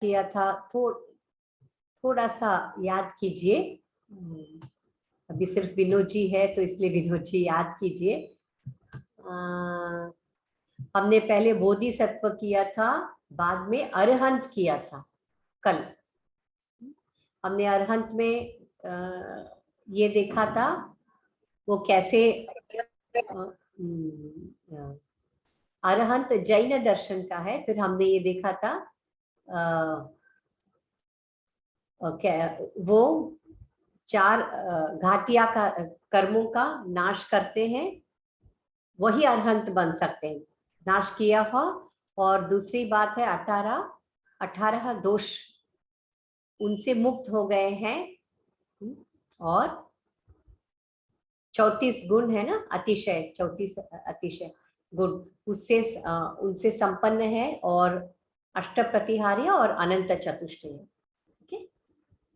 किया था, थोड़ा सा याद कीजिए। अभी सिर्फ विनोद जी है तो इसलिए विनोद जी याद कीजिए। हमने पहले बोधिसत्व किया था, बाद में अरहंत किया था। कल हमने अरहंत में ये देखा था वो कैसे अरहंत जैन दर्शन का है। फिर हमने ये देखा था वो 4 घाटिया का कर्मों का नाश करते हैं, वही अरहंत बन सकते हैं, नाश किया हो। और दूसरी बात है 18 दोष उनसे मुक्त हो गए हैं, और 34 गुण है ना, अतिशय 34 अतिशय गुण उससे उनसे संपन्न है, और अष्ट प्रतिहार्य और अनंत चतुष्टय। ठीक है,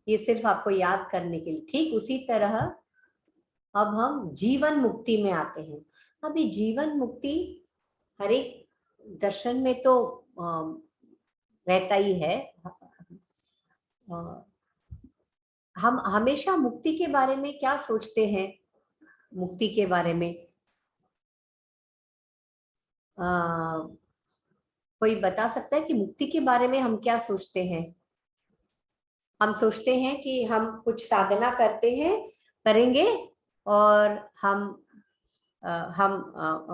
ये सिर्फ आपको याद करने के लिए। ठीक उसी तरह अब हम जीवन मुक्ति में आते हैं। अभी जीवन मुक्ति हर एक दर्शन में तो रहता ही है। हम हमेशा मुक्ति के बारे में क्या सोचते हैं? मुक्ति के बारे में कोई बता सकता है कि मुक्ति के बारे में हम क्या सोचते हैं? हम सोचते हैं कि हम कुछ साधना करते हैं, करेंगे, और हम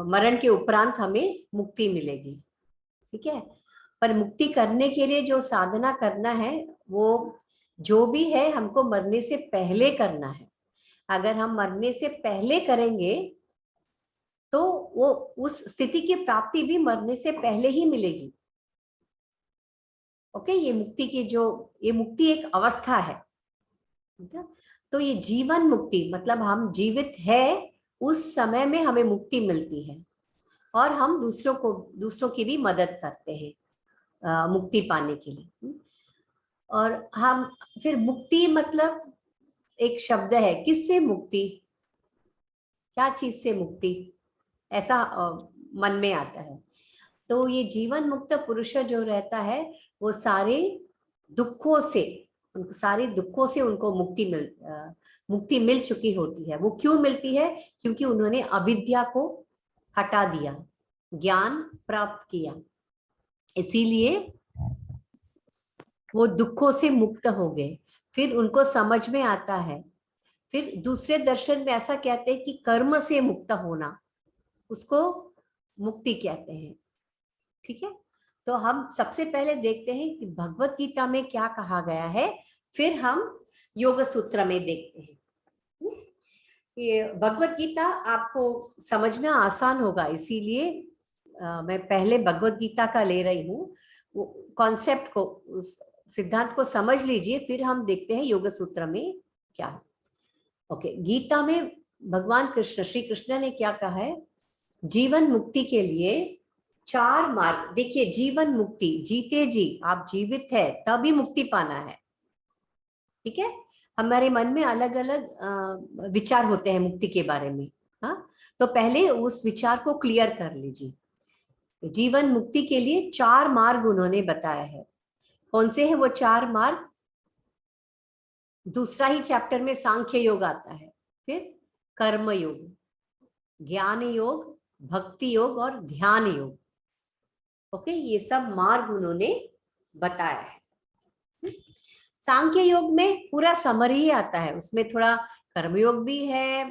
मरण के उपरांत हमें मुक्ति मिलेगी। ठीक है, पर मुक्ति करने के लिए जो साधना करना है वो जो भी है हमको मरने से पहले करना है। अगर हम मरने से पहले करेंगे तो वो उस स्थिति की प्राप्ति भी मरने से पहले ही मिलेगी। ओके, ये मुक्ति एक अवस्था है। तो ये जीवन मुक्ति मतलब हम जीवित है उस समय में हमें मुक्ति मिलती है, और हम दूसरों की भी मदद करते हैं मुक्ति पाने के लिए। और हम फिर मुक्ति मतलब एक शब्द है, किससे मुक्ति, क्या चीज से मुक्ति, ऐसा मन में आता है। तो ये जीवन मुक्त पुरुष जो रहता है वो सारे दुखों से उनको मुक्ति मिल चुकी होती है। वो क्यों मिलती है? क्योंकि उन्होंने अविद्या को हटा दिया, ज्ञान प्राप्त किया, इसीलिए वो दुखों से मुक्त हो गए। फिर उनको समझ में आता है। फिर दूसरे दर्शन में ऐसा कहते हैं कि कर्म से मुक्त होना, उसको मुक्ति कहते हैं। ठीक है, तो हम सबसे पहले देखते हैं कि भगवत गीता में क्या कहा गया है, फिर हम योग सूत्र में देखते हैं। ये भगवत गीता आपको समझना आसान होगा, इसीलिए मैं पहले भगवत गीता का ले रही हूँ। वो कॉन्सेप्ट को, उस सिद्धांत को समझ लीजिए, फिर हम देखते हैं योग सूत्र में क्या है। ओके, गीता में भगवान श्री कृष्ण ने क्या कहा है? जीवन मुक्ति के लिए 4 मार्ग। देखिए, जीवन मुक्ति, जीते जी आप जीवित है तभी मुक्ति पाना है। ठीक है, हमारे मन में अलग अलग विचार होते हैं मुक्ति के बारे में। हाँ, तो पहले उस विचार को क्लियर कर लीजिए। जीवन मुक्ति के लिए 4 मार्ग उन्होंने बताया है। कौन से हैं वो 4 मार्ग? दूसरा ही चैप्टर में सांख्य योग आता है, फिर कर्म योग, ज्ञान योग, भक्ति योग और ध्यान योग। ओके, ये सब मार्ग उन्होंने बताया है। सांख्य योग में पूरा समरी ही आता है, उसमें थोड़ा कर्मयोग भी है,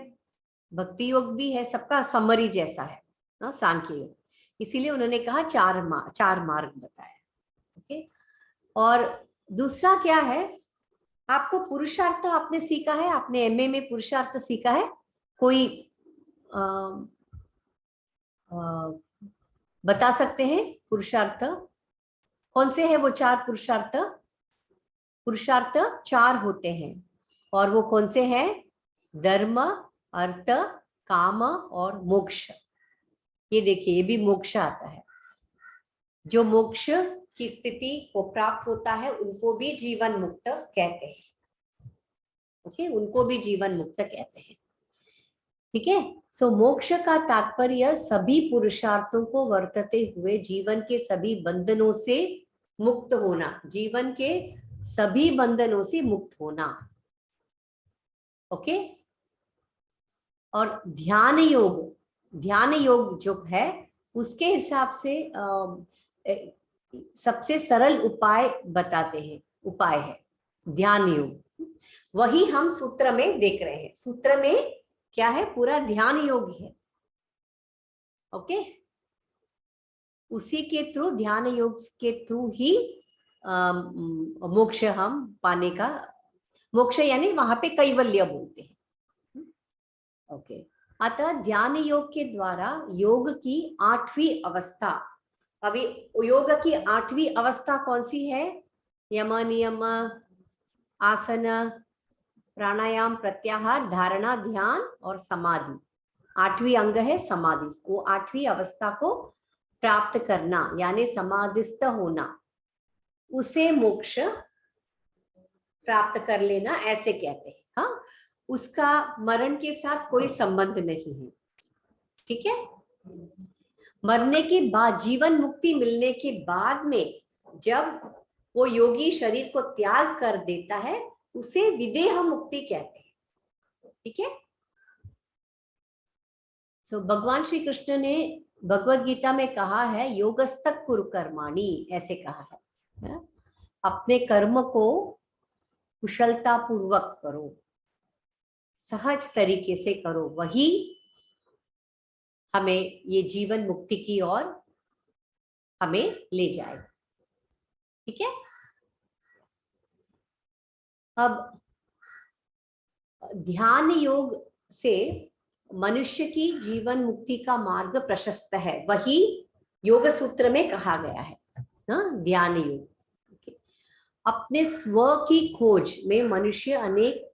भक्ति योग भी है, सबका समरी जैसा है ना सांख्य योग। इसीलिए उन्होंने कहा 4 मार्ग बताया। ओके, और दूसरा क्या है? आपको पुरुषार्थ आपने सीखा है, आपने एमए में पुरुषार्थ सीखा है? कोई बता सकते हैं पुरुषार्थ कौन से हैं? वो 4 पुरुषार्थ 4 होते हैं, और वो कौन से हैं? धर्म, अर्थ, काम और मोक्ष। ये देखिए, ये भी मोक्ष आता है। जो मोक्ष की स्थिति को प्राप्त होता है उनको भी जीवन मुक्त कहते हैं। ओके, उनको भी जीवन मुक्त कहते हैं। ठीक है, सो मोक्ष का तात्पर्य सभी पुरुषार्थों को वर्तते हुए जीवन के सभी बंधनों से मुक्त होना, जीवन के सभी बंधनों से मुक्त होना। ओके। और ध्यान योग जो है उसके हिसाब से सबसे सरल उपाय बताते हैं, उपाय है ध्यान योग। वही हम सूत्र में देख रहे हैं। सूत्र में क्या है? पूरा ध्यान योग है। ओके। उसी के थ्रू, ध्यान योग के थ्रू ही मोक्ष हम पाने का, मोक्ष यानी वहां पे कैवल्य बोलते हैं। ओके। अतः ध्यान योग के द्वारा योग की 8वीं अवस्था, अभी योग की 8वीं अवस्था कौन सी है? यम, नियम, आसन, प्राणायाम, प्रत्याहार, धारणा, ध्यान और समाधि। 8वीं अंग है समाधि। वो 8वीं अवस्था को प्राप्त करना यानी समाधिस्थ होना, उसे मोक्ष प्राप्त कर लेना ऐसे कहते हैं। हाँ, उसका मरण के साथ कोई संबंध नहीं है। ठीक है। मरने के बाद, जीवन मुक्ति मिलने के बाद में जब वो योगी शरीर को त्याग कर देता है, उसे विदेह मुक्ति कहते हैं। ठीक है। सो भगवान श्री कृष्ण ने भगवद गीता में कहा है, योगस्तक कुरु कर्माणि, ऐसे कहा है। अपने कर्म को कुशलता पूर्वक करो, सहज तरीके से करो, वही हमें ये जीवन मुक्ति की ओर हमें ले जाए। ठीक है। अब ध्यान योग से मनुष्य की जीवन मुक्ति का मार्ग प्रशस्त है, वही योग सूत्र में कहा गया है। ध्यान योग। अपने स्व की खोज में मनुष्य अनेक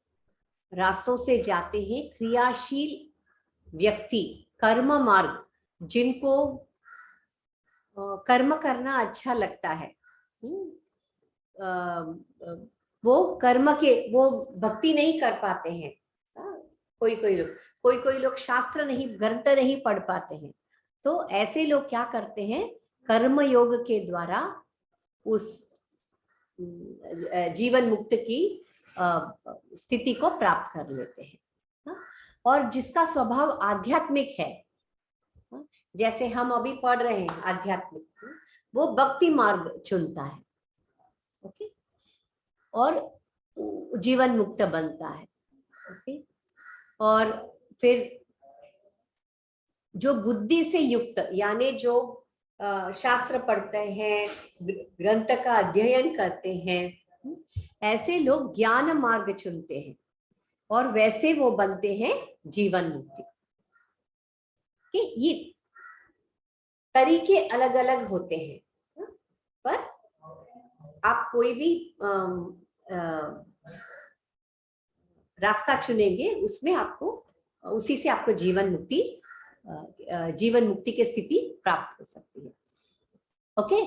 रास्तों से जाते हैं। क्रियाशील व्यक्ति कर्म मार्ग, जिनको कर्म करना अच्छा लगता है, वो कर्म के, वो भक्ति नहीं कर पाते हैं। कोई लोग शास्त्र नहीं, ग्रंथ नहीं पढ़ पाते हैं, तो ऐसे लोग क्या करते हैं? कर्म योग के द्वारा उस जीवन मुक्त की स्थिति को प्राप्त कर लेते हैं। और जिसका स्वभाव आध्यात्मिक है, जैसे हम अभी पढ़ रहे हैं आध्यात्मिक, वो भक्ति मार्ग चुनता है। ओके। और जीवन मुक्त बनता है। ओके। और फिर जो बुद्धि से युक्त, यानी जो शास्त्र पढ़ते हैं, ग्रंथ का अध्ययन करते हैं, ऐसे लोग ज्ञान मार्ग चुनते हैं और वैसे वो बनते हैं जीवन मुक्ति के। ये तरीके अलग अलग होते हैं, पर आप कोई भी रास्ता चुनेंगे, उसमें आपको, उसी से आपको जीवन मुक्ति की स्थिति प्राप्त हो सकती है। ओके।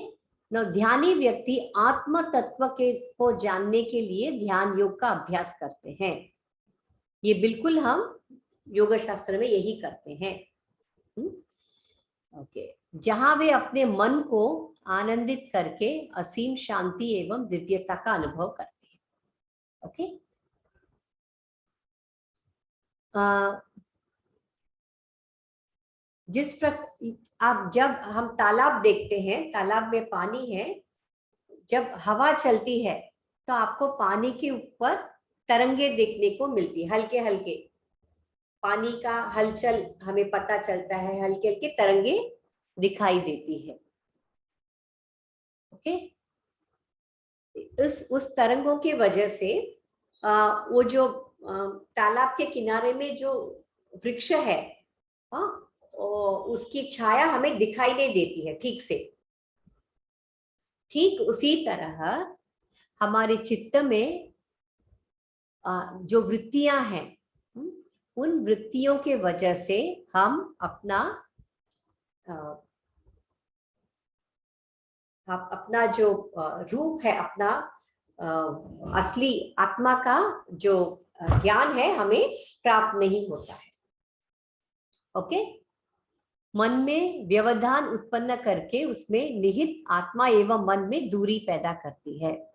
ना, ध्यानी व्यक्ति आत्म तत्व को जानने के लिए ध्यान योग का अभ्यास करते हैं। ये बिल्कुल हम योग शास्त्र में यही करते हैं। ओके। जहां वे अपने मन को आनंदित करके असीम शांति एवं दिव्यता का अनुभव करते हैं। ओके। जिस प्रकार आप, जब हम तालाब देखते हैं, तालाब में पानी है, जब हवा चलती है तो आपको पानी के ऊपर तरंगे देखने को मिलती है, हल्के हल्के पानी का हलचल हमें पता चलता है, हल्के हल्के तरंगे दिखाई देती है। ओके। उस तरंगों की वजह से वो जो तालाब के किनारे में जो वृक्ष है, उसकी छाया हमें दिखाई नहीं देती है ठीक से। ठीक उसी तरह हमारे चित्त में जो वृत्तियां हैं, उन वृत्तियों के वजह से हम अपना जो रूप है, अपना असली आत्मा का जो ज्ञान है, हमें प्राप्त नहीं होता है। ओके। मन में व्यवधान उत्पन्न करके उसमें निहित आत्मा एवं मन में दूरी पैदा करती है।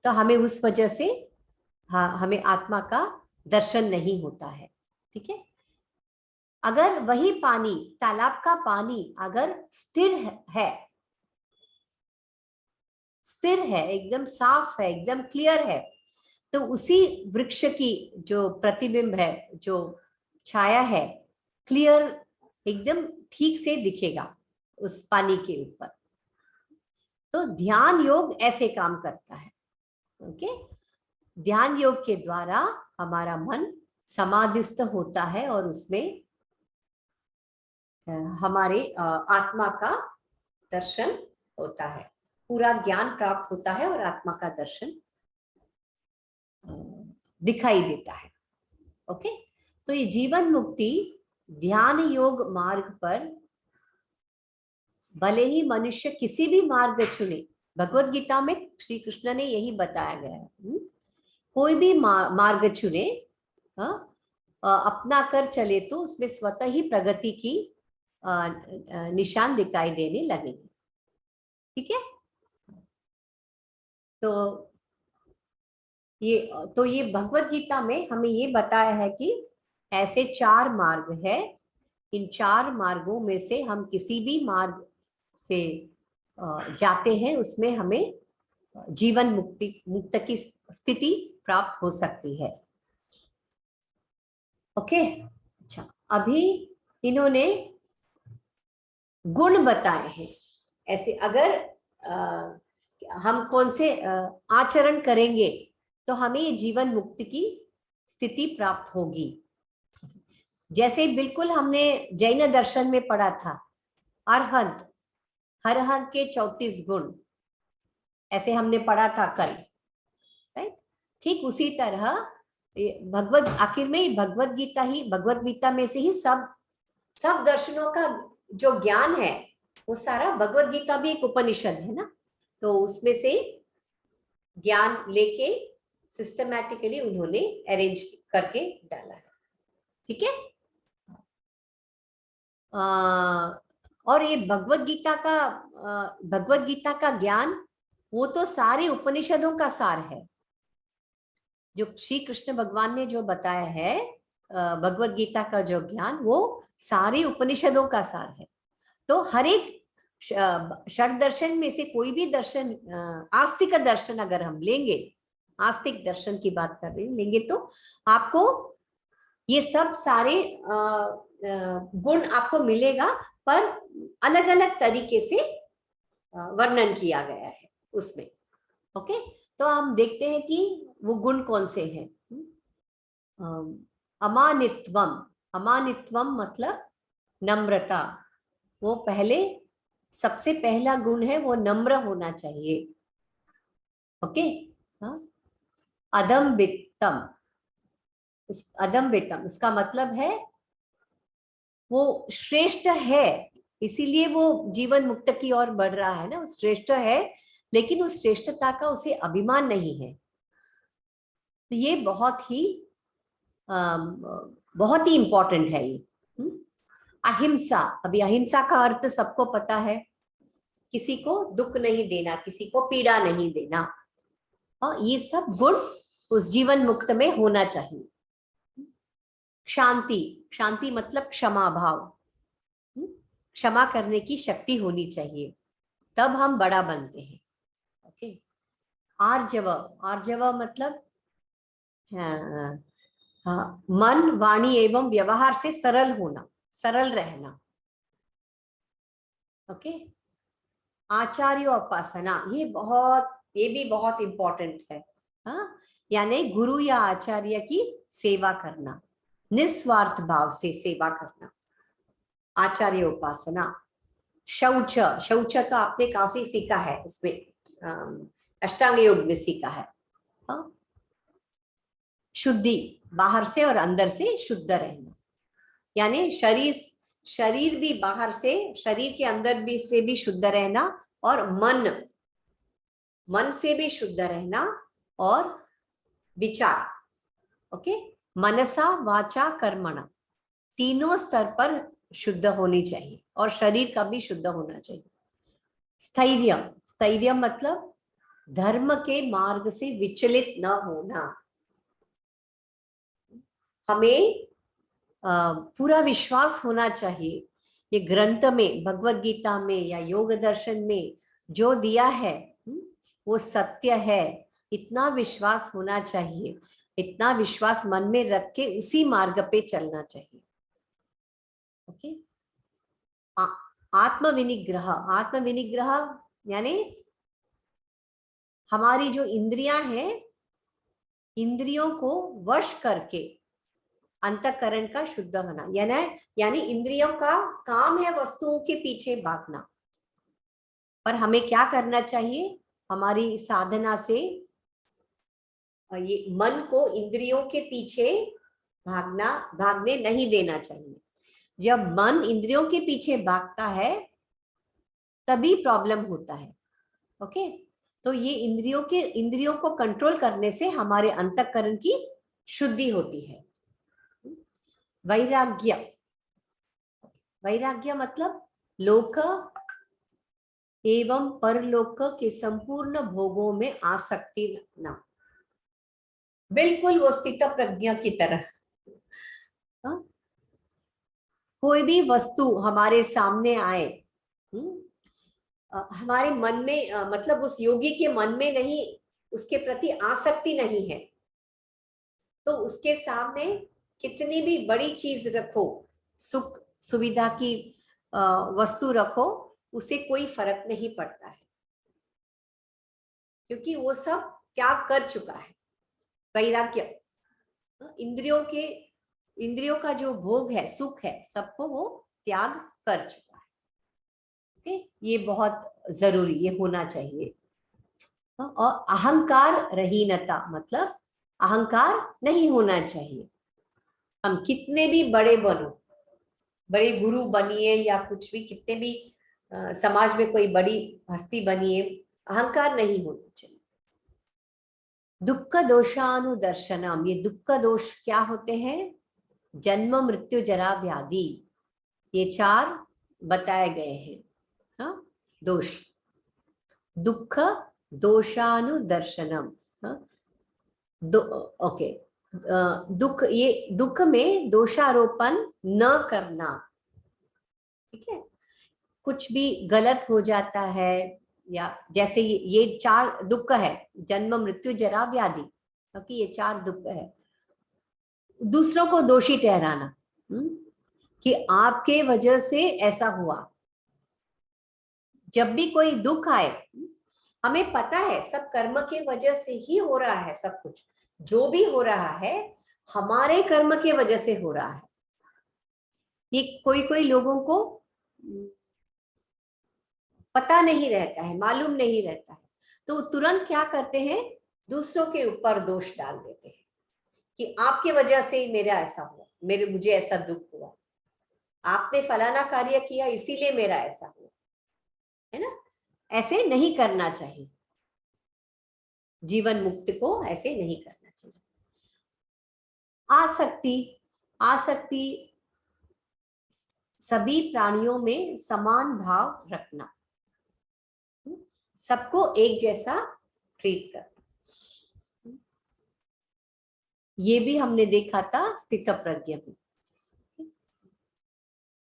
तो हमें उस वजह से हमें आत्मा का दर्शन नहीं होता है। ठीक है। अगर वही पानी, तालाब का पानी अगर स्थिर है, एकदम साफ है, एकदम क्लियर है, तो उसी वृक्ष की जो प्रतिबिंब है, जो छाया है, क्लियर एकदम ठीक से दिखेगा उस पानी के ऊपर। तो ध्यान योग ऐसे काम करता है। ओके। ध्यान योग के द्वारा हमारा मन समाधिस्थ होता है और उसमें हमारे आत्मा का दर्शन होता है, पूरा ज्ञान प्राप्त होता है और आत्मा का दर्शन दिखाई देता है। ओके। तो ये जीवन मुक्ति ध्यान योग मार्ग पर भले ही मनुष्य किसी भी मार्ग चुने, भगवत गीता में श्री कृष्ण ने यही बताया गया है, कोई भी मार्ग चुने, अपना कर चले तो उसमें स्वतः ही प्रगति की निशान दिखाई देने लगेंगे। ठीक है। तो ये भगवत गीता में हमें ये बताया है कि ऐसे 4 मार्ग है। इन 4 मार्गों में से हम किसी भी मार्ग से जाते हैं, उसमें हमें जीवन मुक्त की स्थिति प्राप्त हो सकती है। ओके। अच्छा, अभी इन्होंने गुण बताए हैं। ऐसे अगर हम कौन से आचरण करेंगे तो हमें जीवन मुक्ति की स्थिति प्राप्त होगी। जैसे बिल्कुल हमने जैन दर्शन में पढ़ा था, अरहंत, हरहंत के 34 गुण, ऐसे हमने पढ़ा था कल, राइट। ठीक उसी तरह भगवत आखिर में भगवत गीता में से ही सब दर्शनों का जो ज्ञान है, वो सारा, भगवत गीता भी एक उपनिषद है ना, तो उसमें से ज्ञान लेके सिस्टमैटिकली उन्होंने अरेंज करके डाला है। ठीक है। और ये भगवत गीता का ज्ञान, वो तो सारे उपनिषदों का सार है। जो श्री कृष्ण भगवान ने जो बताया है, भगवत गीता का जो ज्ञान, वो सारे उपनिषदों का सार है। तो हर एक षड दर्शन में से कोई भी दर्शन, आस्तिक दर्शन अगर हम लेंगे, आस्तिक दर्शन की बात कर रहे हैं, लेंगे तो आपको ये सब सारे गुण आपको मिलेगा, पर अलग अलग तरीके से वर्णन किया गया है उसमें। ओके। तो हम देखते हैं कि वो गुण कौन से हैं। अमानित्वम मतलब नम्रता, वो सबसे पहला गुण है, वो नम्र होना चाहिए। ओके। अदम्बितम, इसका मतलब है वो श्रेष्ठ है, इसीलिए वो जीवन मुक्त की ओर बढ़ रहा है ना, वो श्रेष्ठ है, लेकिन उस श्रेष्ठता का उसे अभिमान नहीं है। तो ये बहुत ही इंपॉर्टेंट है ये। अहिंसा, अभी अहिंसा का अर्थ सबको पता है, किसी को दुख नहीं देना, किसी को पीड़ा नहीं देना, और ये सब गुण उस जीवन मुक्त में होना चाहिए। शांति मतलब क्षमा भाव, क्षमा करने की शक्ति होनी चाहिए, तब हम बड़ा बनते हैं। ओके। आर्जव मतलब मन, वाणी एवं व्यवहार से सरल होना, सरल रहना। ओके। आचार्य उपासना, ये भी बहुत इंपॉर्टेंट है। यानी गुरु या आचार्य की सेवा करना, निस्वार्थ भाव से सेवा करना, आचार्य उपासना। शौच तो आपने काफी सीखा है, इसमें अष्टांग योग में सीखा है। शुद्धि, बाहर से और अंदर से शुद्ध रहना, यानी शरीर भी बाहर से, शरीर के अंदर भी से भी शुद्ध रहना, और मन से भी शुद्ध रहना, और विचार। ओके। मनसा वाचा कर्मणा, तीनों स्तर पर शुद्ध होनी चाहिए और शरीर का भी शुद्ध होना चाहिए। स्थैर्य, स्थैर्य मतलब धर्म के मार्ग से विचलित न होना। हमें पूरा विश्वास होना चाहिए ये ग्रंथ में, भगवत गीता में या योग दर्शन में जो दिया है वो सत्य है, इतना विश्वास होना चाहिए, इतना विश्वास मन में रख के उसी मार्ग पे चलना चाहिए। ओके। आत्मविनिग्रह, आत्मविनिग्रह यानी हमारी जो इंद्रियां हैं, इंद्रियों को वश करके अंतःकरण का शुद्ध होना, यानी इंद्रियों का काम है वस्तुओं के पीछे भागना। पर हमें क्या करना चाहिए, हमारी साधना से ये मन को इंद्रियों के पीछे भागने नहीं देना चाहिए। जब मन इंद्रियों के पीछे भागता है तभी प्रॉब्लम होता है। ओके। तो ये इंद्रियों को कंट्रोल करने से हमारे अंतःकरण की शुद्धि होती है। वैराग्य, वैराग्य मतलब लोक एवं परलोक के संपूर्ण भोगों में आसक्ति रखना, बिल्कुल वो स्थित प्रज्ञा की तरह। कोई भी वस्तु हमारे सामने आए, हमारे मन में मतलब उस योगी के मन में नहीं, उसके प्रति आसक्ति नहीं है, तो उसके सामने कितनी भी बड़ी चीज रखो, सुख सुविधा की वस्तु रखो, उसे कोई फर्क नहीं पड़ता है, क्योंकि वो सब त्याग कर चुका है। वैराग्य इंद्रियों का जो भोग है, सुख है, सबको वो त्याग कर चुका है। ओके, ये बहुत जरूरी, ये होना चाहिए। और अहंकार रहीनता मतलब अहंकार नहीं होना चाहिए। हम कितने भी बड़े बनो, बड़े गुरु बनिए या कुछ भी, कितने भी समाज में कोई बड़ी हस्ती बनिए, अहंकार नहीं होना चाहिए। दुख दोषानुदर्शनम, ये दुख दोष क्या होते हैं, जन्म मृत्यु जरा व्याधि, ये 4 बताए गए हैं। हाँ, दोष, दुख दोषानुदर्शनम। ओके, दुख, ये दुख में दोषारोपण न करना। ठीक है, कुछ भी गलत हो जाता है, या जैसे ये 4 दुख है, जन्म मृत्यु जरा व्याधि, क्योंकि ये 4 दुख है। दूसरों को दोषी ठहराना, कि आपके वजह से ऐसा हुआ। जब भी कोई दुख आए, हमें पता है सब कर्म के वजह से ही हो रहा है, सब कुछ जो भी हो रहा है हमारे कर्म के वजह से हो रहा है। ये कोई लोगों को पता नहीं रहता है, मालूम नहीं रहता है, तो तुरंत क्या करते हैं, दूसरों के ऊपर दोष डाल देते हैं कि आपके वजह से मेरा ऐसा हुआ, मुझे ऐसा दुख हुआ, आपने फलाना कार्य किया इसीलिए मेरा ऐसा हुआ, है ना। ऐसे नहीं करना चाहिए, जीवन मुक्त को ऐसे नहीं करना चाहिए। आसक्ति सभी प्राणियों में समान भाव रखना, सबको एक जैसा ट्रीट करना, ये भी हमने देखा था स्थित प्रज्ञ में।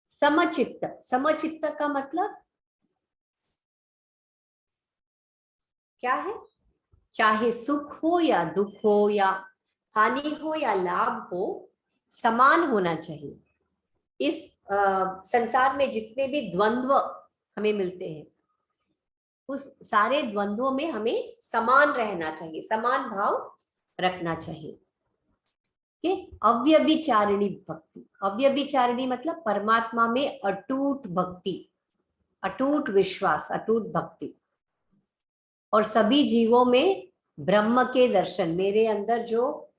समचित्त, समचित्त का मतलब क्या है, चाहे सुख हो या दुख हो, या हानि हो या लाभ हो, समान होना चाहिए। इस संसार में जितने भी द्वंद्व हमें मिलते हैं, उस सारे द्वंद्वों में हमें समान रहना चाहिए, समान भाव रखना चाहिए। अव्यभिचारिणी भक्ति, अव्यभिचारिणी मतलब परमात्मा में अटूट भक्ति, अटूट विश्वास, अटूट भक्ति, और सभी जीवों में ब्रह्म के दर्शन, मेरे अंदर जो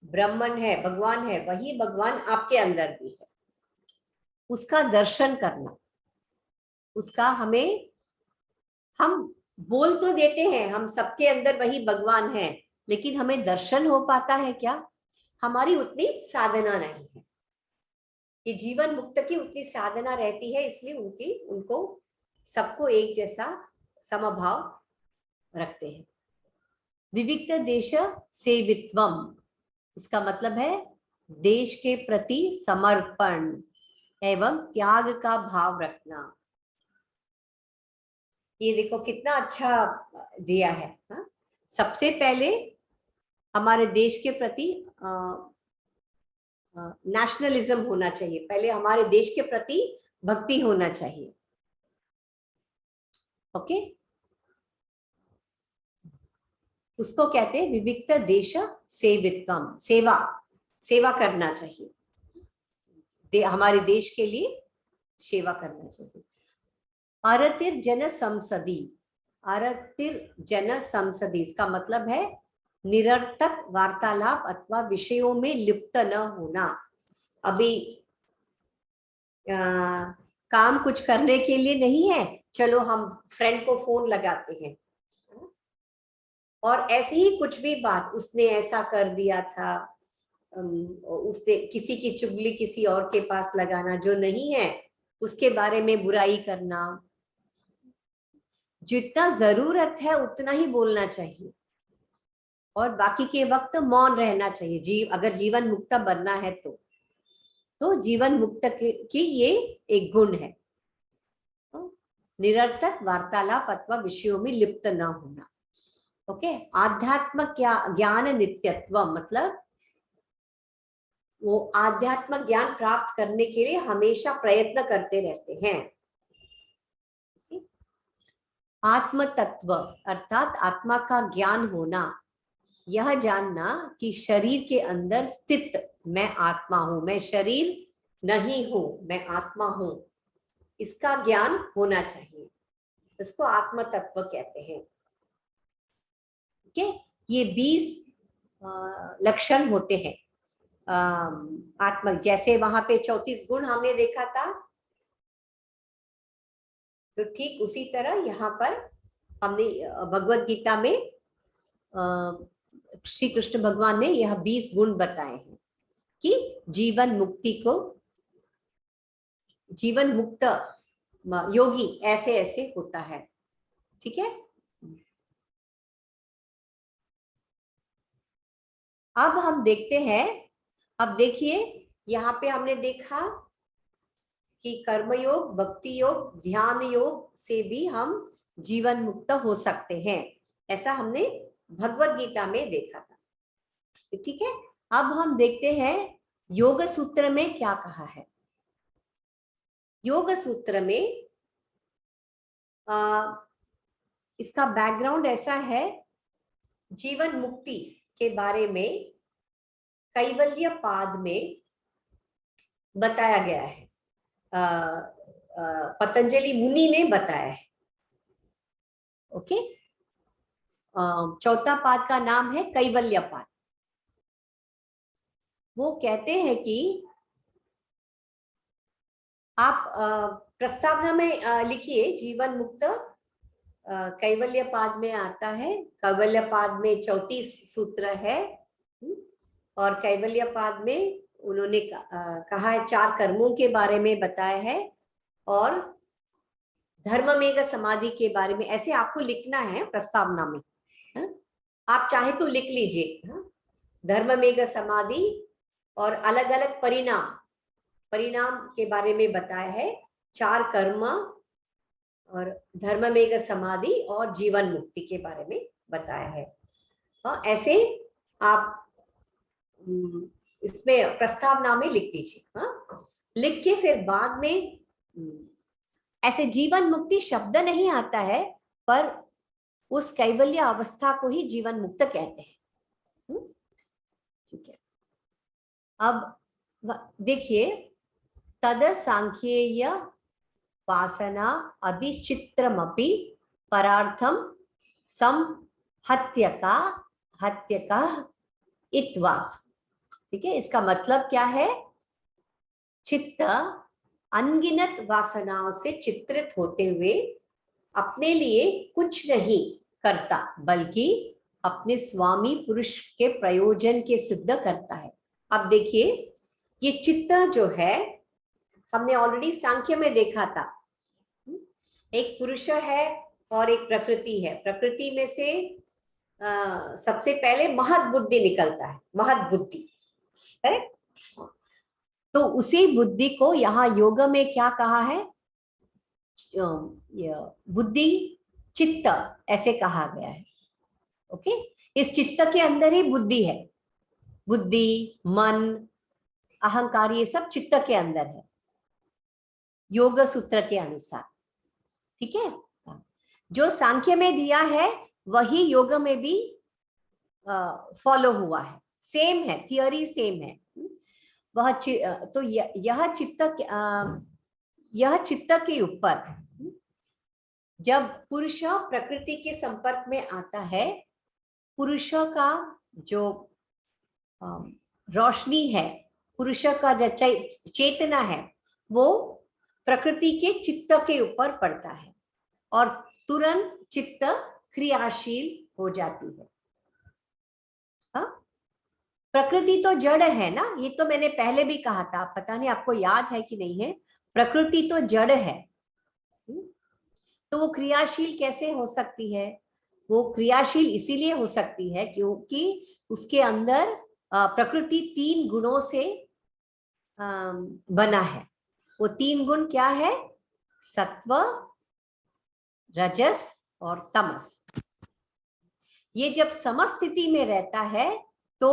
ब्रह्मन है, भगवान है, वही भगवान आपके अंदर भी है, उसका दर्शन करना, उसका हम बोल तो देते हैं हम सबके अंदर वही भगवान है, लेकिन हमें दर्शन हो पाता है क्या, हमारी उतनी साधना नहीं है। कि जीवन मुक्त की उतनी साधना रहती है, इसलिए उनको सबको एक जैसा समभाव रखते हैं। विविक्त देश सेवित्वम, इसका मतलब है देश के प्रति समर्पण एवं त्याग का भाव रखना। ये देखो कितना अच्छा दिया है। हा? सबसे पहले हमारे देश के प्रति नेशनलिज्म होना चाहिए, पहले हमारे देश के प्रति भक्ति होना चाहिए। ओके, उसको कहते हैं विविक्त देश सेवित्वम, सेवा करना चाहिए, हमारे देश के लिए सेवा करना चाहिए। अरतिर जन संसदी, अरतिर जन संसदी, इसका मतलब है निरर्थक वार्तालाप अथवा विषयों में लिप्त न होना। अभी काम कुछ करने के लिए नहीं है, चलो हम फ्रेंड को फोन लगाते हैं और ऐसे ही कुछ भी बात, उसने ऐसा कर दिया था, उसने किसी की चुगली किसी और के पास लगाना, जो नहीं है उसके बारे में बुराई करना। जितना जरूरत है उतना ही बोलना चाहिए और बाकी के वक्त मौन रहना चाहिए। अगर जीवन मुक्त बनना है तो जीवन मुक्त की ये एक गुण है, तो निरर्थक वार्तालाप अथवा विषयों में लिप्त न होना। ओके, आध्यात्म ज्ञान नित्यत्व, मतलब वो आध्यात्मिक ज्ञान प्राप्त करने के लिए हमेशा प्रयत्न करते रहते हैं। आत्म तत्व अर्थात आत्मा का ज्ञान होना, यह जानना कि शरीर के अंदर स्थित मैं आत्मा हूं, मैं शरीर नहीं हूं, मैं आत्मा हूं, इसका ज्ञान होना चाहिए, इसको आत्म तत्व कहते हैं। ठीक है, ये 20 लक्षण होते हैं आत्मा, जैसे वहां पे 34 गुण हमने देखा था, तो ठीक उसी तरह यहाँ पर हमने भगवत गीता में श्री कृष्ण भगवान ने यह 20 गुण बताए हैं कि जीवन मुक्त योगी ऐसे ऐसे होता है। ठीक है, अब हम देखते हैं, अब देखिए यहाँ पे हमने देखा कि कर्मयोग, भक्ति योग, ध्यान योग से भी हम जीवन मुक्त हो सकते हैं, ऐसा हमने भगवत गीता में देखा था। ठीक है, अब हम देखते हैं योग सूत्र में क्या कहा है। योग सूत्र में इसका बैकग्राउंड ऐसा है, जीवन मुक्ति के बारे में कैवल्य पाद में बताया गया है, पतंजलि मुनि ने बताया है। ओके, चौथा पाद का नाम है कैवल्य पाद। वो कहते हैं कि आप प्रस्तावना में लिखिए, जीवन मुक्त कैवल्य पाद में आता है। कैवल्य पाद में 34 सूत्र है और कैवल्य पाद में उन्होंने कहा है 4 कर्मों के बारे में बताया है और धर्ममेघ समाधि के बारे में। ऐसे आपको लिखना है प्रस्तावना में, आप चाहे तो लिख लीजिए। धर्ममेघ समाधि और अलग अलग परिणाम के बारे में बताया है, 4 कर्म और धर्ममेघ समाधि और जीवन मुक्ति के बारे में बताया है। ऐसे आप इसमें प्रस्तावना में लिख दीजिए। लिख के फिर बाद में, ऐसे जीवन मुक्ति शब्द नहीं आता है, पर उस कैवल्य अवस्था को ही जीवन मुक्त कहते हैं। ठीक है, अब देखिए, तद सांख्येय वासना अभिचित्रमपि परार्थम संहत्यका हत्यका इत्वात्। ठीक है, इसका मतलब क्या है, चित्त अनगिनत वासनाओं से चित्रित होते हुए अपने लिए कुछ नहीं करता, बल्कि अपने स्वामी पुरुष के प्रयोजन के सिद्ध करता है। अब देखिए, ये चित्त जो है हमने ऑलरेडी सांख्य में देखा था। एक पुरुष है और एक प्रकृति है। प्रकृति में से सबसे पहले महत बुद्धि निकलता है, महत बुद्धि, करेक्ट। तो उसी बुद्धि को यहाँ योग में क्या कहा है, बुद्धि चित्त ऐसे कहा गया है। ओके, इस चित्त के अंदर ही बुद्धि है। बुद्धि, मन, अहंकार, ये सब चित्त के अंदर है योग सूत्र के अनुसार। ठीक है, जो सांख्य में दिया है वही योग में भी फॉलो हुआ है, सेम है, थियोरी सेम है। वह तो यह चित्त के ऊपर जब पुरुष प्रकृति के संपर्क में आता है, पुरुष का जो रोशनी है, पुरुष का जो चेतना है, वो प्रकृति के चित्त के ऊपर पड़ता है और तुरंत चित्त क्रियाशील हो जाती है। हाँ, प्रकृति तो जड़ है ना, ये तो मैंने पहले भी कहा था, पता नहीं आपको याद है कि नहीं है। प्रकृति तो जड़ है, तो वो क्रियाशील कैसे हो सकती है? वो क्रियाशील इसीलिए हो सकती है क्योंकि उसके अंदर प्रकृति 3 गुणों से बना है। वो 3 गुण क्या है? सत्व, रजस और तमस। ये जब समस्थिति में रहता है तो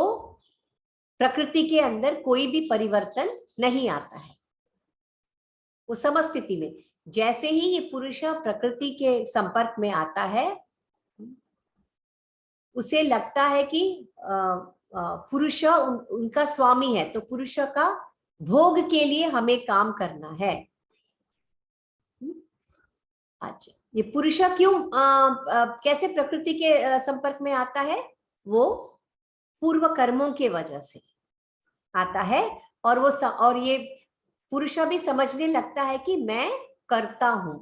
प्रकृति के अंदर कोई भी परिवर्तन नहीं आता है। वो समस्थिति में, जैसे ही ये पुरुष प्रकृति के संपर्क में आता है, उसे लगता है कि पुरुष उनका स्वामी है, तो पुरुष का भोग के लिए हमें काम करना है। अच्छा, ये पुरुष क्यों कैसे प्रकृति के संपर्क में आता है? वो पूर्व कर्मों के वजह से आता है। और वो और ये पुरुष भी समझने लगता है कि मैं करता हूं।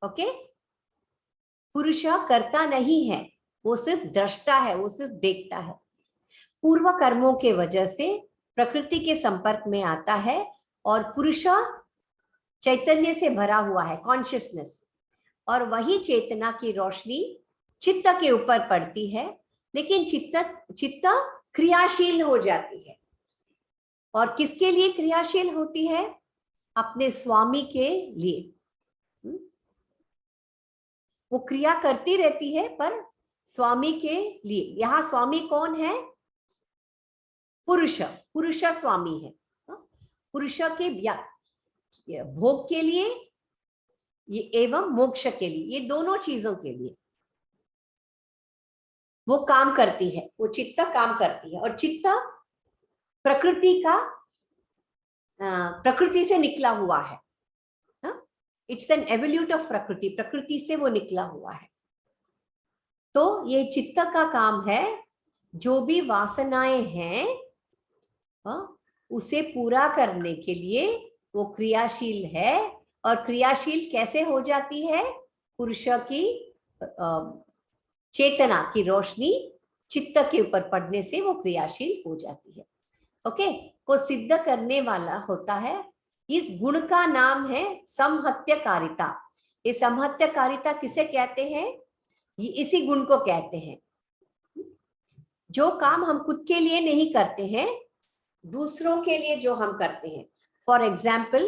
ओके, पुरुष करता नहीं है, वो सिर्फ दृष्टा है, वो सिर्फ देखता है। पूर्व कर्मों के वजह से प्रकृति के संपर्क में आता है और पुरुष चैतन्य से भरा हुआ है, कॉन्शियसनेस, और वही चेतना की रोशनी चित्त के ऊपर पड़ती है। लेकिन चित्त क्रियाशील हो जाती है। और किसके लिए क्रियाशील होती है? अपने स्वामी के लिए। वो क्रिया करती रहती है पर स्वामी के लिए। यहाँ स्वामी कौन है? पुरुष। पुरुष स्वामी है। पुरुष के भोग के लिए ये एवं मोक्ष के लिए, ये दोनों चीजों के लिए वो काम करती है, वो चित्त काम करती है। और चित्त प्रकृति का प्रकृति से निकला हुआ है। इट्स एन एवोल्यूट ऑफ प्रकृति, प्रकृति से वो निकला हुआ है। तो ये चित्त का काम है, जो भी वासनाएं हैं उसे पूरा करने के लिए वो क्रियाशील है। और क्रियाशील कैसे हो जाती है? पुरुष की चेतना की रोशनी चित्त के ऊपर पड़ने से वो क्रियाशील हो जाती है। ओके, को सिद्ध करने वाला होता है। इस गुण का नाम है समहत्यकारिता। ये समहत्यकारिता किसे कहते हैं? ये इसी गुण को कहते हैं। जो काम हम खुद के लिए नहीं करते हैं, दूसरों के लिए जो हम करते हैं। फॉर एग्जाम्पल,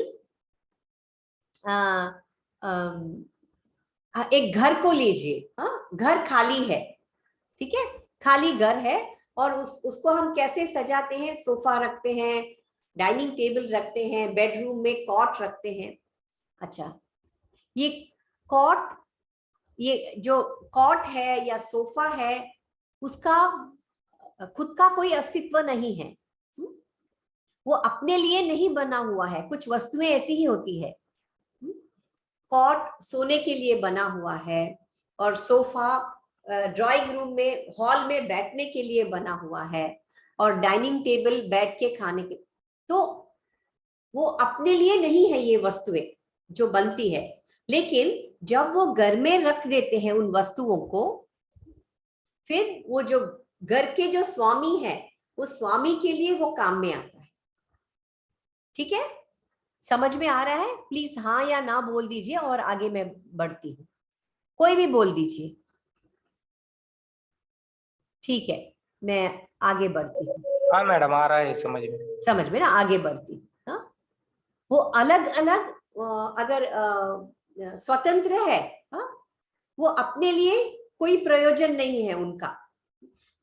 एक घर को लीजिए। घर खाली है, ठीक है, खाली घर है, और उसको हम कैसे सजाते हैं? सोफा रखते हैं, डाइनिंग टेबल रखते हैं, बेडरूम में कॉट रखते हैं। अच्छा, ये कॉट, ये जो कॉट है या सोफा है, उसका खुद का कोई अस्तित्व नहीं है। वो अपने लिए नहीं बना हुआ है। कुछ वस्तुएं ऐसी ही होती है। कॉट सोने के लिए बना हुआ है, और सोफा ड्राइंग रूम में, हॉल में बैठने के लिए बना हुआ है, और डाइनिंग टेबल बैठ के खाने के। तो वो अपने लिए नहीं है ये वस्तुएं जो बनती है। लेकिन जब वो घर में रख देते हैं उन वस्तुओं को, फिर वो जो घर के जो स्वामी है, वो स्वामी के लिए वो काम में आता है। ठीक है, समझ में आ रहा है? प्लीज हाँ या ना बोल दीजिए और आगे मैं बढ़ती हूँ, कोई भी बोल दीजिए। ठीक है, मैं आगे बढ़ती हूँ। हाँ मैडम, आ रहा है समझ में। समझ में ना, आगे बढ़ती हूँ। हाँ, वो अलग अलग अगर स्वतंत्र है, हाँ, वो अपने लिए कोई प्रयोजन नहीं है उनका।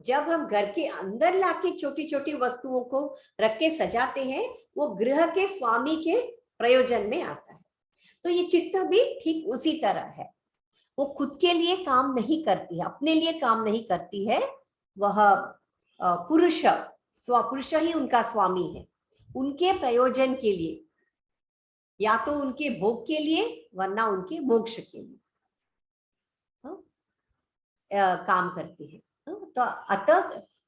जब हम घर के अंदर लाके छोटी छोटी वस्तुओं को रख के सजाते हैं, वो गृह के स्वामी के प्रयोजन में आता है। तो ये चित्त भी ठीक उसी तरह है, वो खुद के लिए काम नहीं करती है, अपने लिए काम नहीं करती है। वह पुरुष, स्वपुरुष ही उनका स्वामी है, उनके प्रयोजन के लिए, या तो उनके भोग के लिए वरना उनके मोक्ष के लिए काम करती है। तो अतः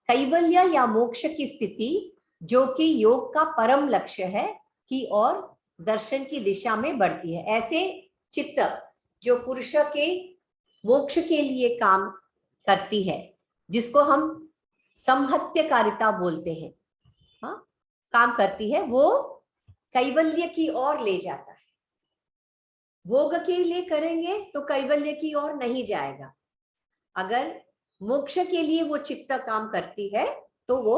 कैवल्य या मोक्ष की स्थिति, जो कि योग का परम लक्ष्य है, की और दर्शन की दिशा में बढ़ती है। ऐसे चित्त जो पुरुष के मोक्ष के लिए काम करती है, जिसको हम संहत्यकारिता बोलते हैं, हाँ, काम करती है, वो कैवल्य की ओर ले जाता है। भोग के लिए करेंगे तो कैवल्य की ओर नहीं जाएगा। अगर मोक्ष के लिए वो चित्त काम करती है तो वो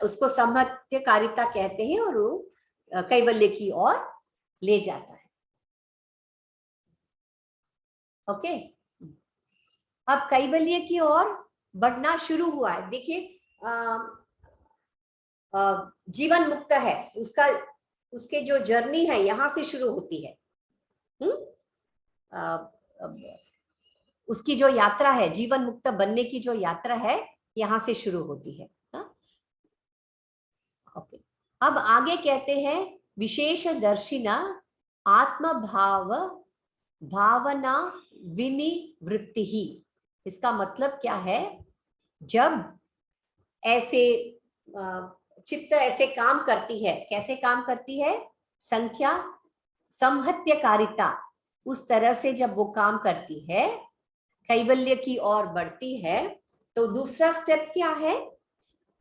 उसको संहत्यकारिता कहते हैं और वो कैवल्य की ओर ले जाता है। ओके, अब कैवल्य की ओर बढ़ना शुरू हुआ है। देखिए, जीवन मुक्त है, उसके जो जर्नी है यहां से शुरू होती है। उसकी जो यात्रा है, जीवन मुक्त बनने की जो यात्रा है, यहां से शुरू होती है। ओके, अब आगे कहते हैं विशेष दर्शिना आत्म भाव भावना विनिवृत्ति ही। इसका मतलब क्या है? जब ऐसे चित्त ऐसे काम करती है, कैसे काम करती है? संख्या संहत्यकारिता, उस तरह से जब वो काम करती है, कैवल्य की ओर बढ़ती है, तो दूसरा स्टेप क्या है?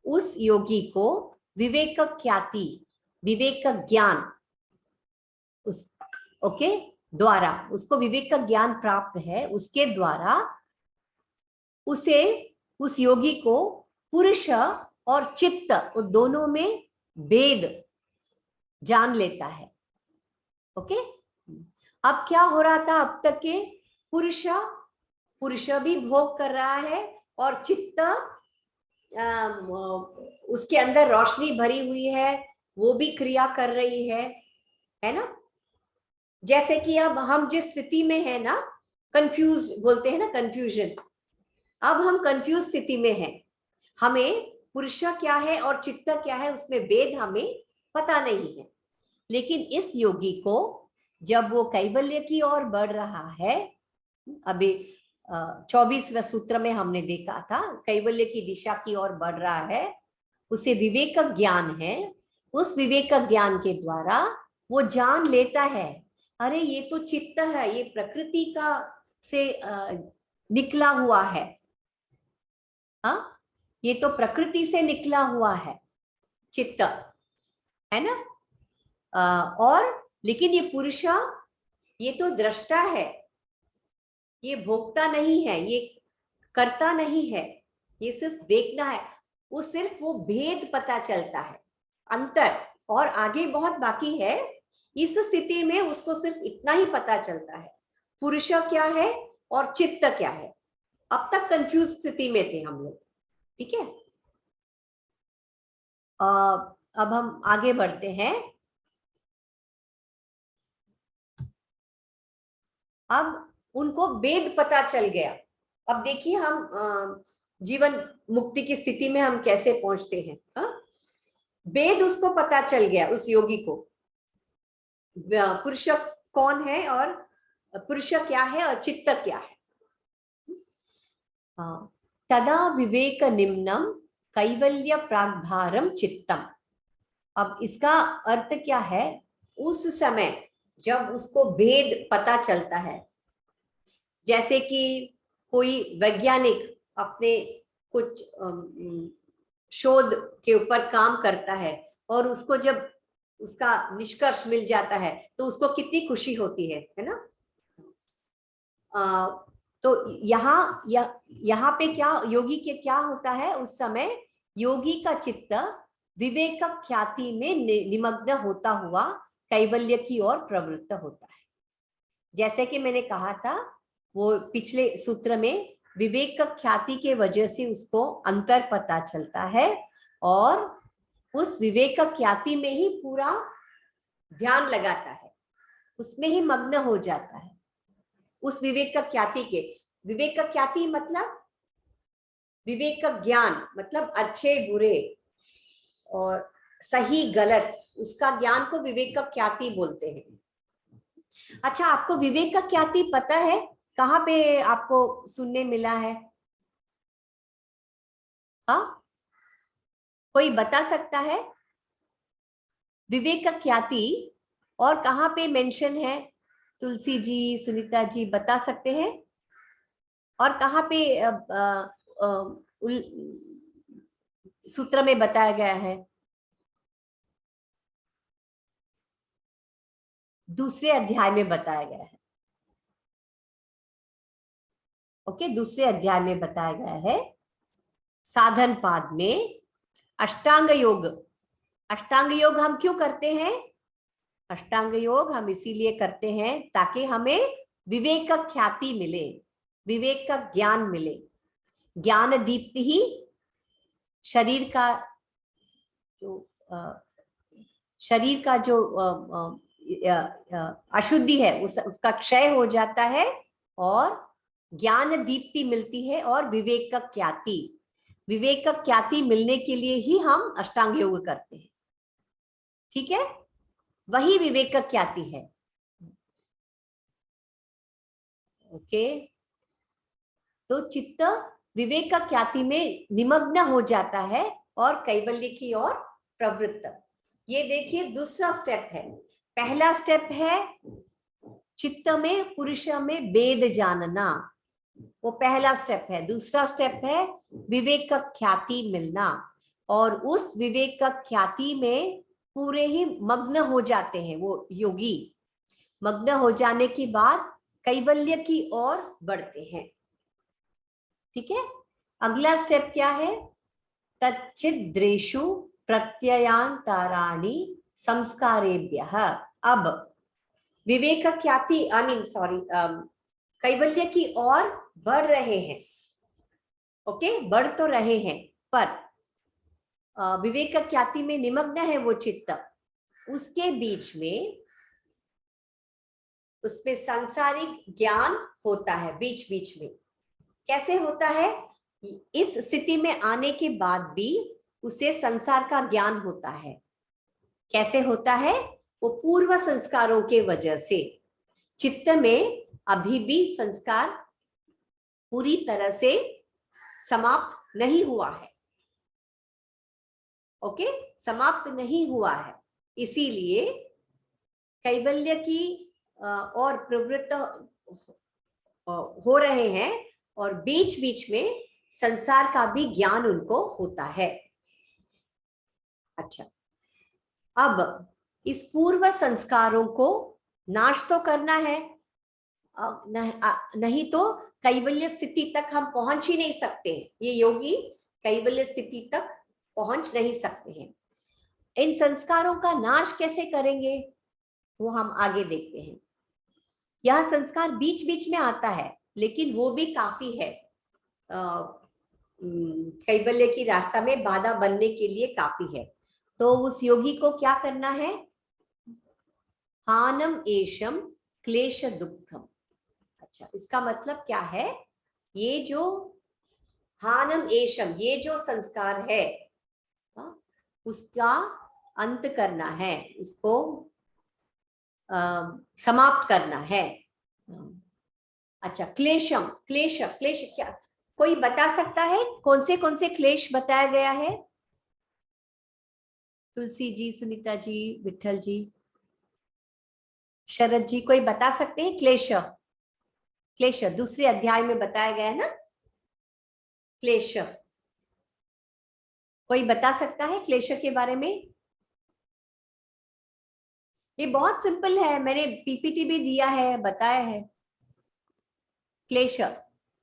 उस योगी को विवेक ख्याति, विवेक ज्ञान, उस ओके द्वारा उसको विवेक ज्ञान प्राप्त है, उसके द्वारा उसे, उस योगी को पुरुष और चित्त दोनों में भेद जान लेता है। ओके, अब क्या हो रहा था? अब तक के पुरुष भी भोग कर रहा है और चित्त उसके अंदर रोशनी भरी हुई है, वो भी क्रिया कर रही है ना? जैसे कि अब हम जिस स्थिति में है ना, कंफ्यूज बोलते हैं ना, कंफ्यूजन। अब हम कंफ्यूज स्थिति में हैं, हमें पुरुष क्या है और चित्त क्या है उसमें भेद हमें पता नहीं है। लेकिन इस योगी को जब वो कैवल्य की ओर बढ़ रहा है, अभी 24वें सूत्र में हमने देखा था, कैवल्य की दिशा की ओर बढ़ रहा है, उसे विवेक ज्ञान है। उस विवेक ज्ञान के द्वारा वो जान लेता है, अरे ये तो चित्त है, ये प्रकृति का से निकला हुआ है, हाँ, ये तो प्रकृति से निकला हुआ है चित्त, है ना? और लेकिन ये पुरुष, ये तो दृष्टा है, ये भोक्ता नहीं है, ये करता नहीं है, ये सिर्फ देखना है। वो भेद पता चलता है, अंतर, और आगे बहुत बाकी है। इस स्थिति में उसको सिर्फ इतना ही पता चलता है, पुरुष क्या है और चित्त क्या है। अब तक कंफ्यूज स्थिति में थे हम लोग, ठीक है? अब हम आगे बढ़ते हैं। अब उनको भेद पता चल गया। अब देखिए हम जीवन मुक्ति की स्थिति में हम कैसे पहुंचते हैं। भेद उसको पता चल गया, उस योगी को, पुरुष कौन है और पुरुष क्या है और चित्त क्या है। तदा विवेक निम्नम कैवल्य प्राग्भारम चित्तम। अब इसका अर्थ क्या है? उस समय जब उसको भेद पता चलता है, जैसे कि कोई वैज्ञानिक अपने कुछ शोध के ऊपर काम करता है और उसको जब उसका निष्कर्ष मिल जाता है तो उसको कितनी खुशी होती है ना। तो यहाँ पे क्या योगी के क्या होता है, उस समय योगी का चित्त विवेक ख्याति में निमग्न होता हुआ कैवल्य की ओर प्रवृत्त होता है। जैसे कि मैंने कहा था वो पिछले सूत्र में, विवेक ख्याति के वजह से उसको अंतर पता चलता है और उस विवेक ख्याति में ही पूरा ध्यान लगाता है, उसमें ही मग्न हो जाता है। उस विवेक ख्याति के, विवेक ख्याति मतलब विवेक ज्ञान, मतलब अच्छे बुरे और सही गलत, उसका ज्ञान को विवेक ख्याति बोलते हैं। अच्छा, आपको विवेक ख्याति पता है कहाँ पे आपको सुनने मिला है? हाँ, कोई बता सकता है विवेक ख्याति और कहाँ पे मेंशन है? तुलसी जी, सुनीता जी बता सकते हैं? और कहाँ पे सूत्र में बताया गया है? दूसरे अध्याय में बताया गया है। ओके, दूसरे अध्याय में बताया गया है, साधन पाद में अष्टांग योग। अष्टांग योग हम क्यों करते हैं? अष्टांग योग हम इसीलिए करते हैं ताकि हमें विवेक का ख्याति मिले, विवेक का ज्ञान मिले। ज्ञान दीप्ति ही शरीर का जो अशुद्धि है उसका क्षय हो जाता है और ज्ञान दीप्ति मिलती है और विवेक का ख्याति, विवेक का ख्याति मिलने के लिए ही हम अष्टांग योग करते हैं। ठीक है, वही विवेक का ख्याति है। ओके, तो चित्त विवेक का ख्याति में निमग्न हो जाता है और कैवल्य की ओर प्रवृत्त। ये देखिए दूसरा स्टेप है। पहला स्टेप है चित्त में पुरुष में भेद जानना, वो पहला स्टेप है। दूसरा स्टेप है विवेक का ख्याति मिलना और उस विवेक का ख्याति में पूरे ही मग्न हो जाते हैं वो योगी। मग्न हो जाने के बाद कैवल्य की ओर बढ़ते हैं। ठीक है, अगला स्टेप क्या है? तच्चिद्रेषु प्रत्ययांतराणि संस्कारेभ्यः। अब विवेक ख्याति कैवल्य की ओर बढ़ रहे हैं। ओके, बढ़ तो रहे हैं पर विवेक ख्याति में निमग्न है वो चित्त। उसके बीच में उसमें सांसारिक ज्ञान होता है बीच बीच में। कैसे होता है? इस स्थिति में आने के बाद भी उसे संसार का ज्ञान होता है। कैसे होता है? वो पूर्व संस्कारों के वजह से चित्त में अभी भी संस्कार पूरी तरह से समाप्त नहीं हुआ है। ओके, समाप्त नहीं हुआ है, इसीलिए कैवल्य की और प्रवृत्त हो रहे हैं और बीच बीच में संसार का भी ज्ञान उनको होता है। अच्छा, अब इस पूर्व संस्कारों को नाश तो करना है, नहीं तो कैवल्य स्थिति तक हम पहुंच ही नहीं सकते। ये योगी कैवल्य स्थिति तक पहुंच नहीं सकते हैं। इन संस्कारों का नाश कैसे करेंगे वो हम आगे देखते हैं। यह संस्कार बीच बीच में आता है लेकिन वो भी काफी है, कैवल्य की रास्ता में बाधा बनने के लिए काफी है। तो उस योगी को क्या करना है? हानम एशम क्लेश दुखम। अच्छा, इसका मतलब क्या है? ये जो हानम एशम, ये जो संस्कार है उसका अंत करना है, उसको समाप्त करना है। अच्छा, क्लेशम, क्लेश, क्लेश क्या, कोई बता सकता है कौन से क्लेश बताया गया है? तुलसी जी, सुनीता जी, विठल जी, शरद जी, कोई बता सकते हैं? क्लेश, क्लेश दूसरे अध्याय में बताया गया है ना, क्लेश। कोई बता सकता है क्लेश के बारे में? ये बहुत सिंपल है, मैंने पीपीटी भी दिया है, बताया है। क्लेश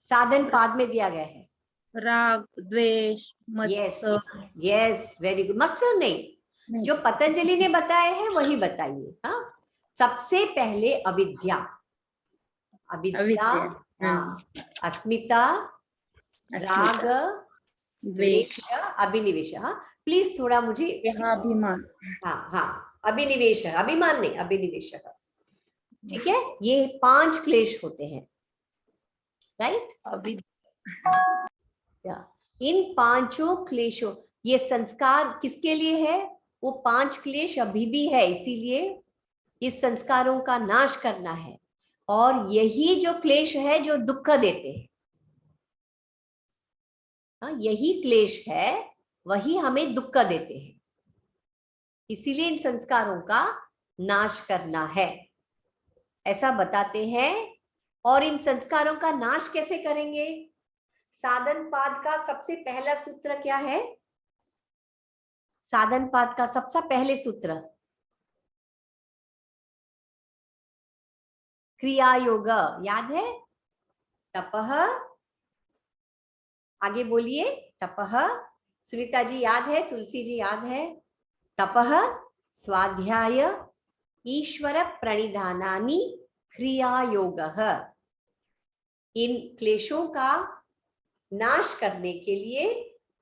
साधन पाद में दिया गया है। राग, द्वेष, यस मत्सर। Yes, very good. मत्सर नहीं, जो पतंजलि ने बताया है वही बताइए। हाँ, सबसे पहले अविद्या, अविद्या, हाँ, अस्मिता, राग, द्वेष, अभिनिवेश। हाँ प्लीज थोड़ा मुझे, अभिमान। हाँ हाँ, अभिनिवेश, अभिमान नहीं, अभिनिवेश। ठीक है, ये 5 क्लेश होते हैं, राइट। इन 5 क्लेशों, ये संस्कार किसके लिए है? वो 5 क्लेश अभी भी है, इसीलिए इस संस्कारों का नाश करना है। और यही जो क्लेश है जो दुख देते हैं, हाँ, यही क्लेश है, वही हमें दुख देते हैं। इसीलिए इन संस्कारों का नाश करना है, ऐसा बताते हैं। और इन संस्कारों का नाश कैसे करेंगे? साधन पाद का सबसे पहला सूत्र क्या है? साधन पाद का सबसे पहले सूत्र क्रिया योग, याद है? तपह, आगे बोलिए। तपह, सुनीता जी याद है, तुलसी जी याद है? तपह, स्वाध्याय, ईश्वर प्रणिधानानि, क्रिया योग। इन क्लेशों का नाश करने के लिए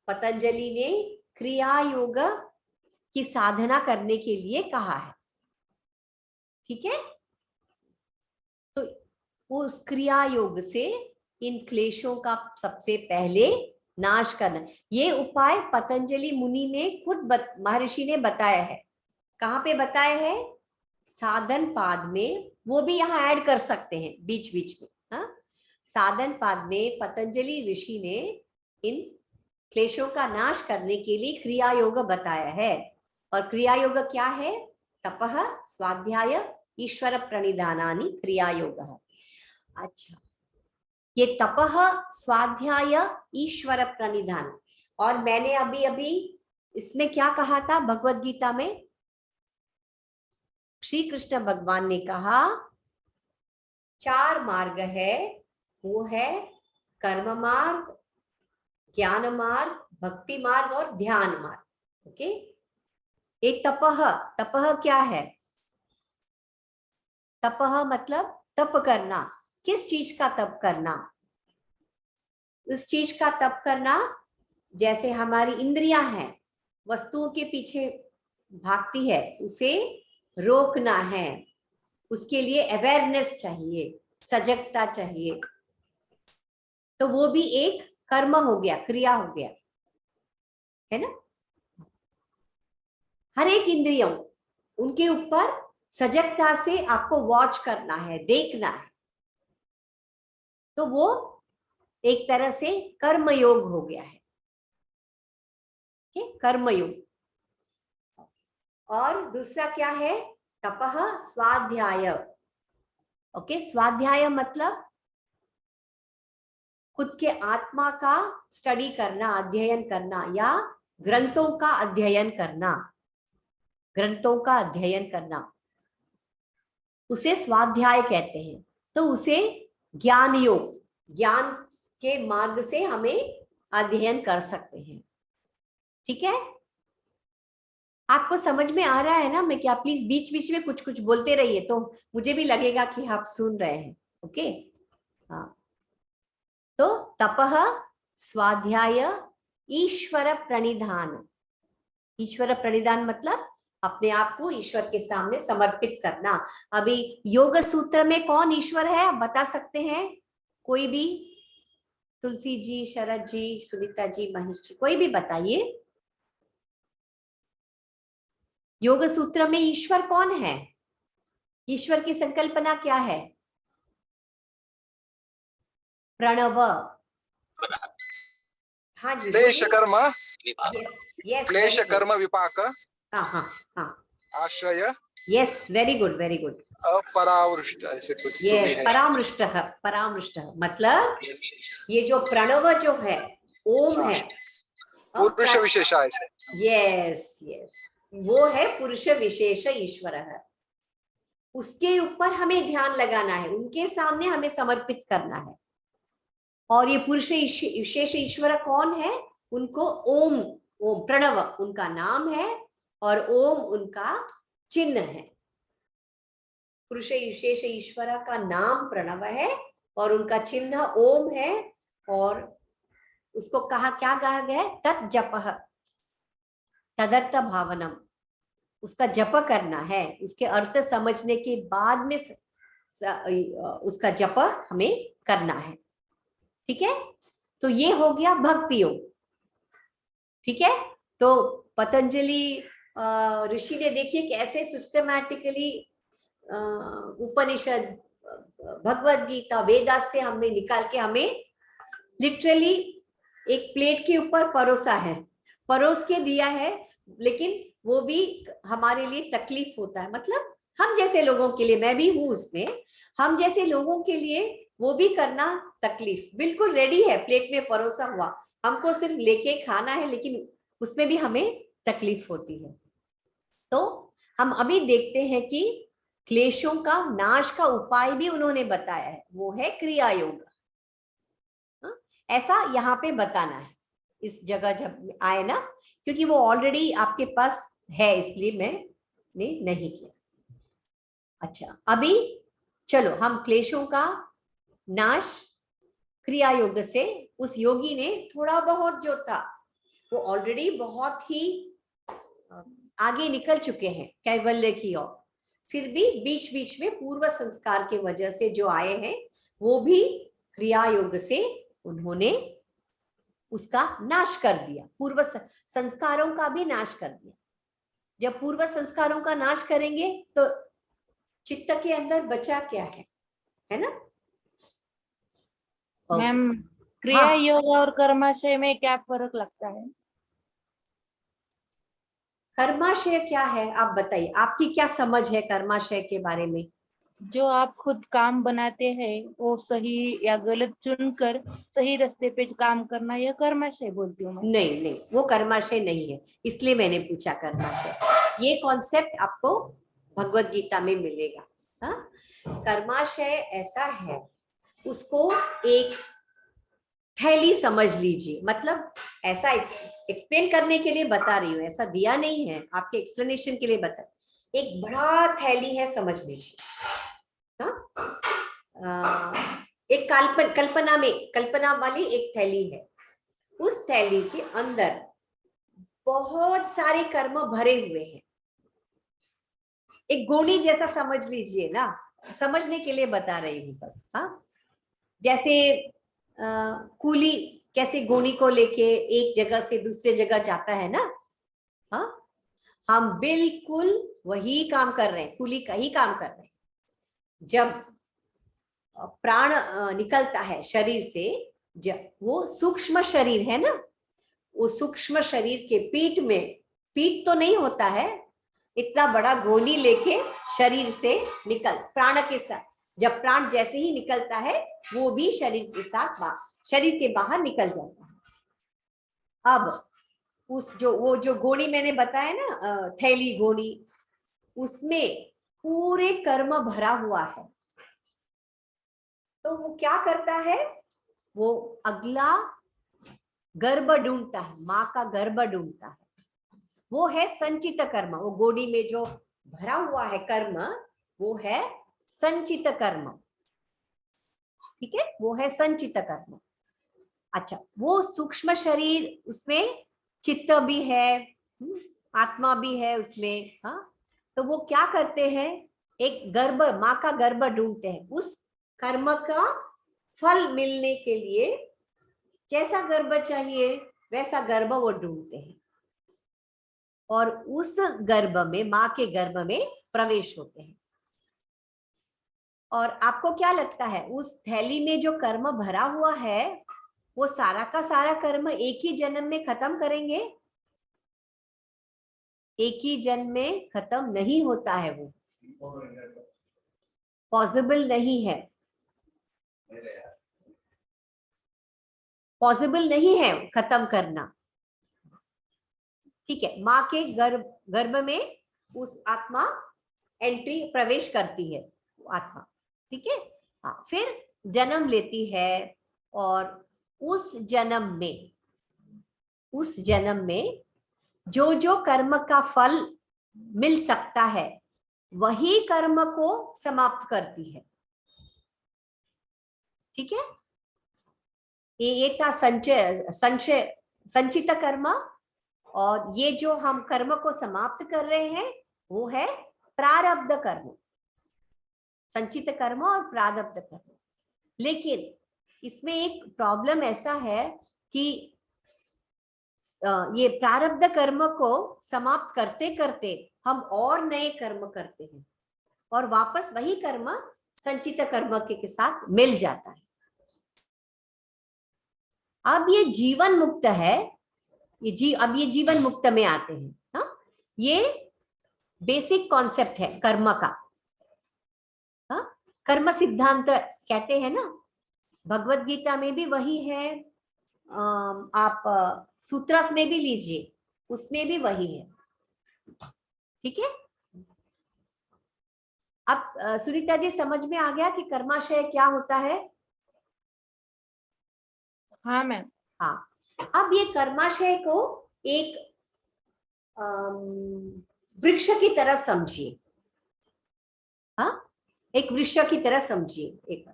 पतंजलि ने क्रिया योग की साधना करने के लिए कहा है। ठीक है, तो उस क्रिया योग से इन क्लेशों का सबसे पहले नाश करना, ये उपाय पतंजलि मुनि ने खुद महर्षि ने बताया है। कहाँ पे बताया है? साधन पाद में, वो भी यहाँ ऐड कर सकते हैं बीच बीच में। हाँ, साधन पाद में पतंजलि ऋषि ने इन क्लेशों का नाश करने के लिए क्रिया योग बताया है। और क्रिया योग क्या है? तपह, स्वाध्याय, ईश्वर प्रणिधानानि, क्रिया योग। अच्छा, ये तपह, स्वाध्याय, ईश्वर प्रणिधान, और मैंने अभी अभी इसमें क्या कहा था? भगवत गीता में श्री कृष्ण भगवान ने कहा 4 मार्ग है, वो है कर्म मार्ग, ज्ञान मार्ग, भक्ति मार्ग और ध्यान मार्ग। ओके, एक तपह, तपह क्या है? तपह मतलब तप करना। किस चीज का तप करना? उस चीज का तप करना, जैसे हमारी इंद्रियां हैं, वस्तुओं के पीछे भागती है, उसे रोकना है। उसके लिए अवेयरनेस चाहिए, सजगता चाहिए। तो वो भी एक कर्म हो गया, क्रिया हो गया, है ना। हर एक इंद्रियों, उनके ऊपर सजगता से आपको वॉच करना है, देखना है। तो वो एक तरह से कर्मयोग हो गया है, कर्मयोग। और दूसरा क्या है? तपह, स्वाध्याय। ओके, स्वाध्याय मतलब खुद के आत्मा का स्टडी करना, अध्ययन करना, या ग्रंथों का अध्ययन करना, ग्रंथों का अध्ययन करना, उसे स्वाध्याय कहते हैं। तो उसे ज्ञान योग, ज्ञान के मार्ग से हमें अध्ययन कर सकते हैं। ठीक है, आपको समझ में आ रहा है ना? मैं क्या, प्लीज बीच बीच में कुछ कुछ बोलते रहिए, तो मुझे भी लगेगा कि आप सुन रहे हैं। ओके, हाँ, तो तपह, स्वाध्याय, ईश्वर प्रणिधान। ईश्वर प्रणिधान मतलब अपने आप को ईश्वर के सामने समर्पित करना। अभी योग सूत्र में कौन ईश्वर है, आप बता सकते हैं? कोई भी, तुलसी जी, शरद जी, सुनीता जी, महेश जी, कोई भी बताइए। योग सूत्र में ईश्वर कौन है? ईश्वर की संकल्पना क्या है? प्रणव। हाँ जी, क्लेश कर्म, यस यस, क्लेश कर्म विपाक, हाँ हाँ हाँ, आश्रय, yes, very good very good, अपरावृष्ट, ऐसे कुछ तो भी यस, है। परामृष्ट, परामृष्ट मतलब ये जो प्रणव जो है, ओम है, पुरुष विशेष ऐसे। यस यस, वो है पुरुष विशेष ईश्वर है। उसके ऊपर हमें ध्यान लगाना है, उनके सामने हमें समर्पित करना है। और ये पुरुष विशेष ईश्वर कौन है? उनको ओम, ओम प्रणव उनका नाम है और ओम उनका चिन्ह है। पुरुष विशेष ईश्वर का नाम प्रणव है और उनका चिन्ह ओम है। और उसको कहा, क्या कहा गया है? तत् जपः तदर्थ भावनम, उसका जप करना है, उसके अर्थ समझने के बाद में उसका जप हमें करना है। ठीक है, तो ये हो गया भक्ति योग। ठीक है, तो पतंजलि ऋषि ने देखिए कैसे सिस्टमैटिकली उपनिषद, भगवद गीता, वेदास से हमने निकाल के हमें लिटरली एक प्लेट के ऊपर परोसा है, परोस के दिया है। लेकिन वो भी हमारे लिए तकलीफ होता है, मतलब हम जैसे लोगों के लिए, मैं भी हूं उसमें, हम जैसे लोगों के लिए वो भी करना तकलीफ। बिल्कुल रेडी है, प्लेट में परोसा हुआ, हमको सिर्फ लेके खाना है, लेकिन उसमें भी हमें तकलीफ होती है। तो हम अभी देखते हैं कि क्लेशों का नाश का उपाय भी उन्होंने बताया है, वो है क्रिया योग। ऐसा यहाँ पे बताना है इस जगह जब आए ना, क्योंकि वो ऑलरेडी आपके पास है, इसलिए मैंने नहीं किया। अच्छा, अभी चलो हम क्लेशों का नाश क्रिया योग से, उस योगी ने थोड़ा बहुत जो था वो ऑलरेडी बहुत ही आगे निकल चुके हैं कैवल्य की ओर, फिर भी बीच बीच में पूर्व संस्कार के वजह से जो आए हैं वो भी क्रिया योग से उन्होंने उसका नाश कर दिया, पूर्व संस्कारों का भी नाश कर दिया। जब पूर्व संस्कारों का नाश करेंगे तो चित्त के अंदर बचा क्या है ना? मैम, क्रिया हाँ, योग और कर्माशय में क्या फर्क लगता है? कर्माशय क्या है आप बताइए, आपकी क्या समझ है कर्माशय के बारे में? जो आप खुद काम बनाते हैं वो सही या गलत चुनकर सही रास्ते पे काम करना, यह कर्माशय बोलती हूँ मैं। नहीं नहीं, वो कर्माशय नहीं है, इसलिए मैंने पूछा कर्माशय। ये कॉन्सेप्ट आपको भगवत गीता में मिलेगा। हाँ, कर्माशय ऐसा है, उसको एक थैली समझ लीजिए, मतलब ऐसा एक्सप्लेन करने के लिए बता रही हूँ, ऐसा दिया नहीं है, आपके एक्सप्लेनेशन के लिए बता। एक बड़ा थैली है समझ लीजिए। हाँ, एक कल्पना वाली एक थैली है। उस थैली के अंदर बहुत सारे कर्म भरे हुए हैं, एक गोली जैसा समझ लीजिए ना, समझने के लिए बता रही हूँ बस। हाँ, जैसे कूली कैसे गोनी को लेके एक जगह से दूसरे जगह जाता है ना। हाँ, हम बिल्कुल वही काम कर रहे हैं, कूली का ही काम कर रहे हैं। जब प्राण निकलता है शरीर से, जब वो सूक्ष्म शरीर है ना, वो सूक्ष्म शरीर के पीठ में, पीठ तो नहीं होता है, इतना बड़ा गोली लेके शरीर से निकल, प्राण के साथ, जब प्राण जैसे ही निकलता है वो भी शरीर के साथ शरीर के बाहर निकल जाता है। अब उस वो जो गोली मैंने बताया ना, थैली गोली, उसमें पूरे कर्म भरा हुआ है। तो वो क्या करता है, वो अगला गर्भ ढूंढता है, माँ का गर्भ ढूंढता है। वो है संचित कर्म, वो गोदी में जो भरा हुआ है कर्म, वो है संचित कर्म। ठीक है, वो है संचित कर्म। अच्छा, वो सूक्ष्म शरीर, उसमें चित्त भी है, आत्मा भी है उसमें। हाँ, तो वो क्या करते हैं, एक गर्भ, माँ का गर्भ ढूंढते हैं, उस कर्म का फल मिलने के लिए जैसा गर्भ चाहिए वैसा गर्भ वो ढूंढते हैं, और उस गर्भ में, माँ के गर्भ में प्रवेश होते हैं। और आपको क्या लगता है, उस थैली में जो कर्म भरा हुआ है वो सारा का सारा कर्म एक ही जन्म में खत्म करेंगे? एक ही जन्म में खत्म नहीं होता है, वो पॉसिबल नहीं है, पॉसिबल नहीं है खत्म करना। ठीक है, माँ के गर्भ में उस आत्मा एंट्री प्रवेश करती है आत्मा, ठीक है। हाँ, फिर जन्म लेती है और उस जन्म में जो जो कर्म का फल मिल सकता है वही कर्म को समाप्त करती है, ठीक है। ये था संचित कर्म, और ये जो हम कर्म को समाप्त कर रहे हैं वो है प्रारब्ध कर्म, संचित कर्म और प्रारब्ध कर्म। लेकिन इसमें एक प्रॉब्लम ऐसा है कि ये प्रारब्ध कर्म को समाप्त करते करते हम और नए कर्म करते हैं और वापस वही कर्म संचित कर्म के साथ मिल जाता है। अब ये जीवन मुक्त है, अब ये जीवन मुक्त में आते हैं। हाँ, ये बेसिक कॉन्सेप्ट है कर्म का। हाँ, कर्म सिद्धांत कहते हैं ना, भगवत गीता में भी वही है, आप सूत्रस में भी लीजिए, उसमें भी वही है, ठीक है। अब सुनीता जी समझ में आ गया कि कर्माशय क्या होता है? हाँ मैम। हाँ, अब ये कर्माशय को एक वृक्ष की तरह समझिए। हाँ, एक वृक्ष की तरह समझिए। एक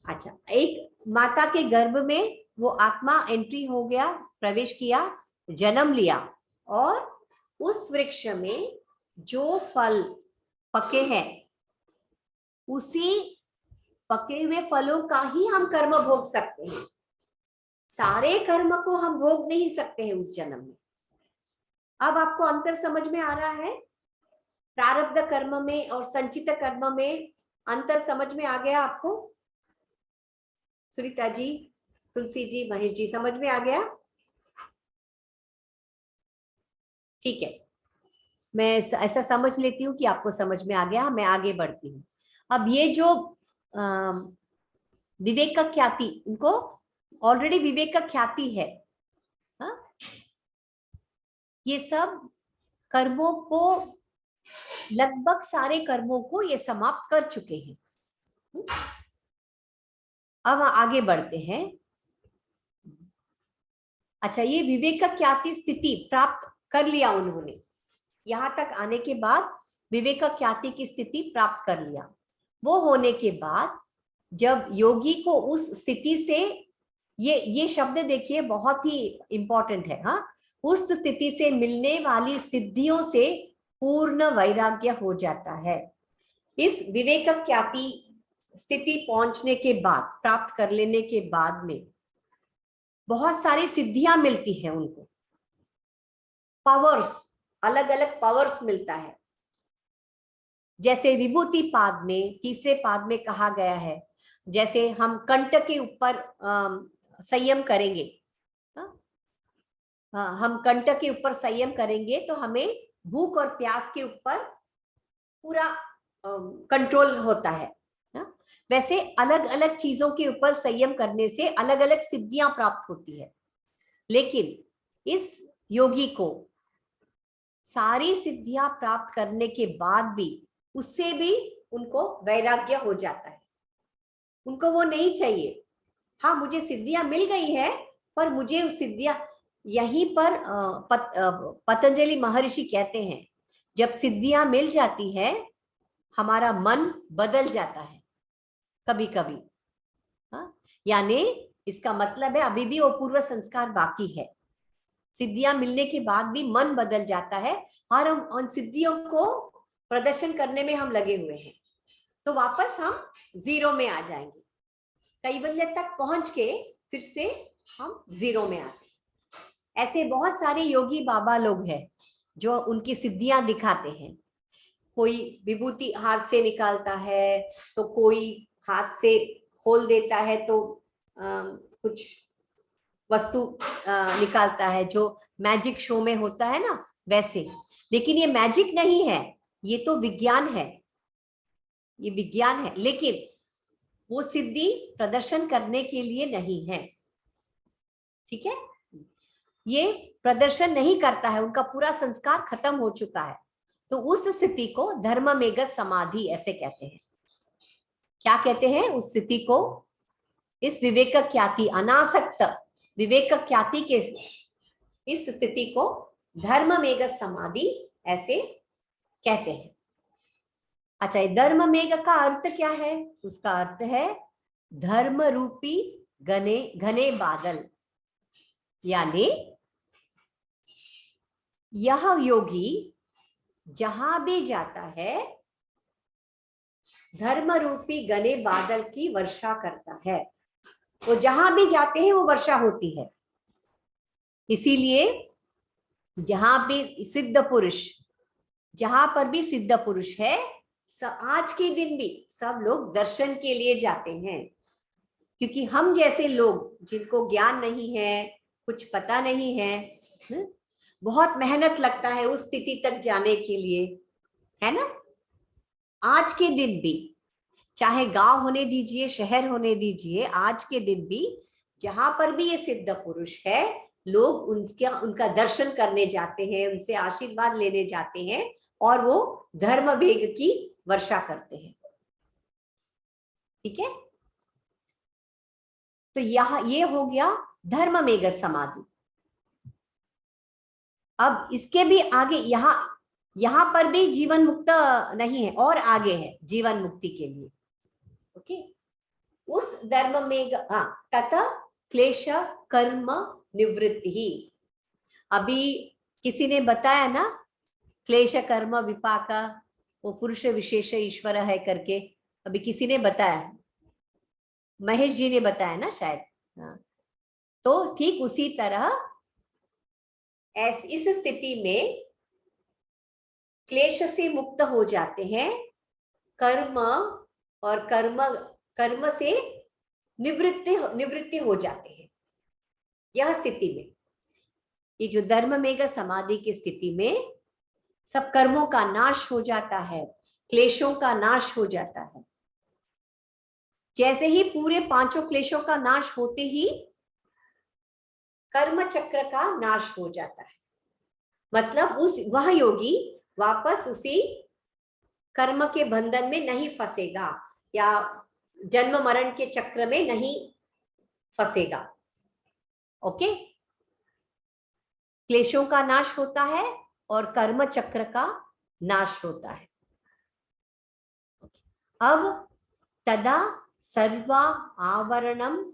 अच्छा, एक माता के गर्भ में वो आत्मा एंट्री हो गया, प्रवेश किया, जन्म लिया, और उस वृक्ष में जो फल पके हैं उसी पके हुए फलों का ही हम कर्म भोग सकते हैं। सारे कर्म को हम भोग नहीं सकते हैं उस जन्म में। अब आपको अंतर समझ में आ रहा है? प्रारब्ध कर्म में और संचित कर्म में अंतर समझ में आ गया आपको? सुनीता जी, तुलसी जी, महेश जी, समझ में आ गया? ठीक है, मैं ऐसा समझ लेती हूँ कि आपको समझ में आ गया। मैं आगे बढ़ती हूँ। अब ये जो विवेक ख्याति, उनको ऑलरेडी विवेक ख्याति है। हा? ये सब कर्मों को, लगभग सारे कर्मों को ये समाप्त कर चुके हैं। अब आगे बढ़ते हैं। अच्छा, ये विवेक ख्याति स्थिति प्राप्त कर लिया उन्होंने। यहां तक आने के बाद विवेक ख्याति की स्थिति प्राप्त कर लिया। वो होने के बाद जब योगी को उस स्थिति से, ये शब्द देखिए बहुत ही इंपॉर्टेंट है। हाँ, उस स्थिति से मिलने वाली सिद्धियों से पूर्ण वैराग्य हो जाता है। इस विवेक ख्याति स्थिति पहुंचने के बाद, प्राप्त कर लेने के बाद में बहुत सारी सिद्धियां मिलती हैं उनको, पावर्स, अलग अलग पावर्स मिलता है। जैसे विभूति पाद में, तीसरे पाद में कहा गया है, जैसे हम कंठ के ऊपर संयम करेंगे, हम कंठ के ऊपर संयम करेंगे तो हमें भूख और प्यास के ऊपर पूरा कंट्रोल होता है। वैसे अलग अलग चीजों के ऊपर संयम करने से अलग अलग सिद्धियां प्राप्त होती है। लेकिन इस योगी को सारी सिद्धियां प्राप्त करने के बाद भी, उससे भी उनको वैराग्य हो जाता है। उनको वो नहीं चाहिए। हाँ, मुझे सिद्धियां मिल गई है, पर मुझे उस सिद्धियां, यहीं पर पतंजलि महर्षि कहते हैं, जब सिद्धियां मिल जाती है हमारा मन बदल जाता है कभी कभी। यानी इसका मतलब है अभी भी वो पूर्व संस्कार बाकी है। सिद्धियां मिलने के बाद भी मन बदल जाता है और हम उन सिद्धियों को प्रदर्शन करने में हम लगे हुए हैं, तो वापस हम जीरो में आ जाएंगे। कैवल्य तक पहुंच के फिर से हम जीरो में आते हैं। ऐसे बहुत सारे योगी बाबा लोग हैं जो उनकी सिद्धियां दिखाते हैं। कोई विभूति हाथ से निकालता है, तो कोई हाथ से खोल देता है तो कुछ वस्तु निकालता है, जो मैजिक शो में होता है ना, वैसे। लेकिन ये मैजिक नहीं है, ये तो विज्ञान है, ये विज्ञान है। लेकिन वो सिद्धि प्रदर्शन करने के लिए नहीं है, ठीक है। ये प्रदर्शन नहीं करता है, उनका पूरा संस्कार खत्म हो चुका है। तो उस स्थिति को धर्ममेघ समाधि ऐसे कहते हैं। क्या कहते हैं उस स्थिति को? इस विवेक ख्याति, अनासक्त विवेक ख्याति के इस स्थिति को धर्ममेघ समाधि ऐसे कहते हैं। अच्छा, ये धर्ममेघ का अर्थ क्या है? उसका अर्थ है धर्म रूपी घने घने बादल, यानी यह योगी जहां भी जाता है धर्म रूपी घने बादल की वर्षा करता है। वो जहां भी जाते हैं वो वर्षा होती है। इसीलिए जहां भी सिद्ध पुरुष, जहां पर भी सिद्ध पुरुष है, आज के दिन भी सब लोग दर्शन के लिए जाते हैं। क्योंकि हम जैसे लोग जिनको ज्ञान नहीं है, कुछ पता नहीं है, बहुत मेहनत लगता है उस स्थिति तक जाने के लिए, है ना। आज के दिन भी, चाहे गांव होने दीजिए, शहर होने दीजिए, आज के दिन भी जहां पर भी ये सिद्ध पुरुष है, लोग उनका दर्शन करने जाते हैं, उनसे आशीर्वाद लेने जाते हैं और वो धर्म वेग की वर्षा करते हैं। ठीक है, तो ये हो गया धर्ममेघ समाधि। अब इसके भी आगे यहां पर भी जीवन मुक्त नहीं है और आगे है जीवन मुक्ति के लिए। ओके, उस धर्ममेघ तथा क्लेश कर्म निवृत्ति ही। अभी किसी ने बताया ना, क्लेश कर्म विपाक वो पुरुष विशेष ईश्वर है करके, अभी किसी ने बताया, महेश जी ने बताया ना शायद। तो ठीक उसी तरह इस स्थिति में क्लेश से मुक्त हो जाते हैं, कर्म और कर्म से निवृत्ति हो जाते हैं। यह स्थिति में, ये जो धर्ममेघ समाधि की स्थिति में सब कर्मों का नाश हो जाता है, क्लेशों का नाश हो जाता है। जैसे ही पूरे पांचों क्लेशों का नाश होते ही कर्म चक्र का नाश हो जाता है। मतलब वह योगी वापस उसी कर्म के बंधन में नहीं फंसेगा या जन्म मरण के चक्र में नहीं फंसेगा। ओके, क्लेशों का नाश होता है और कर्म चक्र का नाश होता है। अब तदा सर्वा आवरणम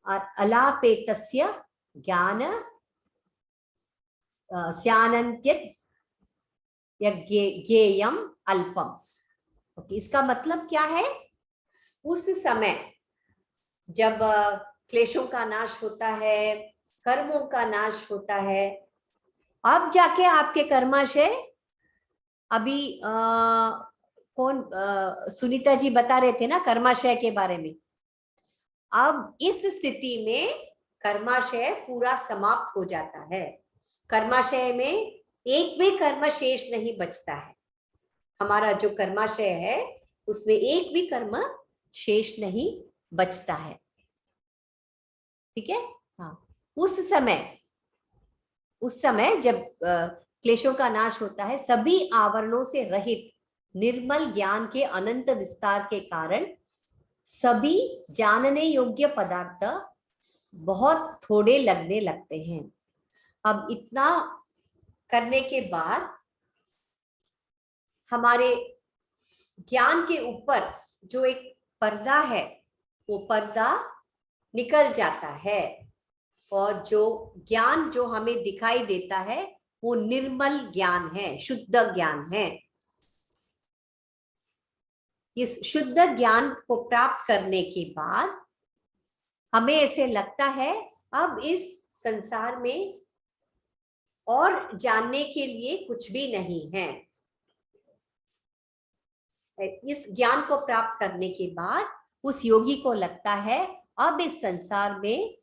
अलापेतस्य ज्ञान स्यानन्त्यत् ज्ञेयम अल्पम। ओके, इसका मतलब क्या है? उस समय जब क्लेशों का नाश होता है, कर्मों का नाश होता है, अब जाके आपके कर्माशय, अभी सुनीता जी बता रहे थे ना कर्माशय के बारे में। अब इस स्थिति में कर्माशय पूरा समाप्त हो जाता है। कर्माशय में एक भी कर्म शेष नहीं बचता है। हमारा जो कर्माशय है उसमें एक भी कर्म शेष नहीं बचता है। ठीक है, हाँ। उस समय जब क्लेशों का नाश होता है, सभी आवरणों से रहित निर्मल ज्ञान के अनंत विस्तार के कारण सभी जानने योग्य पदार्थ बहुत थोड़े लगने लगते हैं। अब इतना करने के बाद हमारे ज्ञान के ऊपर जो एक पर्दा है, वो पर्दा निकल जाता है और जो ज्ञान जो हमें दिखाई देता है वो निर्मल ज्ञान है, शुद्ध ज्ञान है। इस शुद्ध ज्ञान को प्राप्त करने के बाद हमें ऐसे लगता है अब इस संसार में और जानने के लिए कुछ भी नहीं है। इस ज्ञान को प्राप्त करने के बाद उस योगी को लगता है अब इस संसार में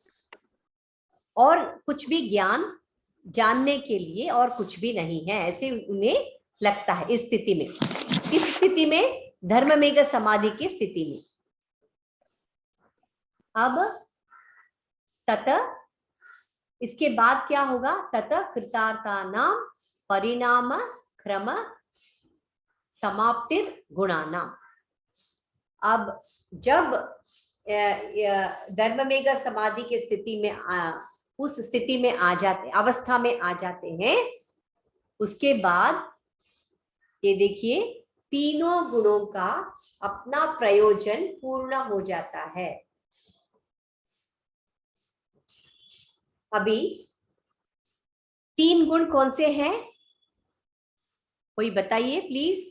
और कुछ भी ज्ञान जानने के लिए और कुछ भी नहीं है, ऐसे उन्हें लगता है। इस स्थिति में, किस स्थिति में? धर्ममेघ समाधि की स्थिति में। अब तत इसके बाद क्या होगा? तत कृतार्थानां परिणाम क्रम समाप्तिर गुणानाम। अब जब धर्ममेघ समाधि की स्थिति में उस स्थिति में आ जाते, अवस्था में आ जाते हैं, उसके बाद ये देखिए तीनों गुणों का अपना प्रयोजन पूर्ण हो जाता है। अभी 3 गुण कौन से हैं? कोई बताइए प्लीज,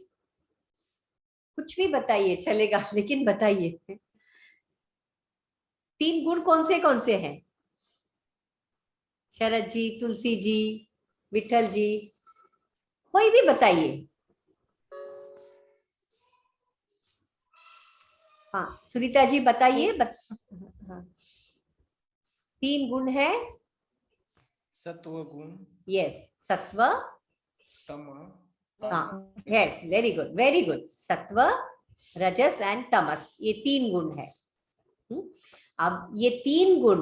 कुछ भी बताइए चलेगा, लेकिन बताइए 3 गुण कौन से हैं? शरद जी, तुलसी जी, विठल जी, कोई भी बताइए। हाँ सुनीता जी बताइए। हाँ 3 गुण है। सत्व गुण, यस, सत्व, तम, हाँ यस, वेरी गुड। सत्व, रजस एंड तमस, ये 3 गुण है। अब ये 3 गुण,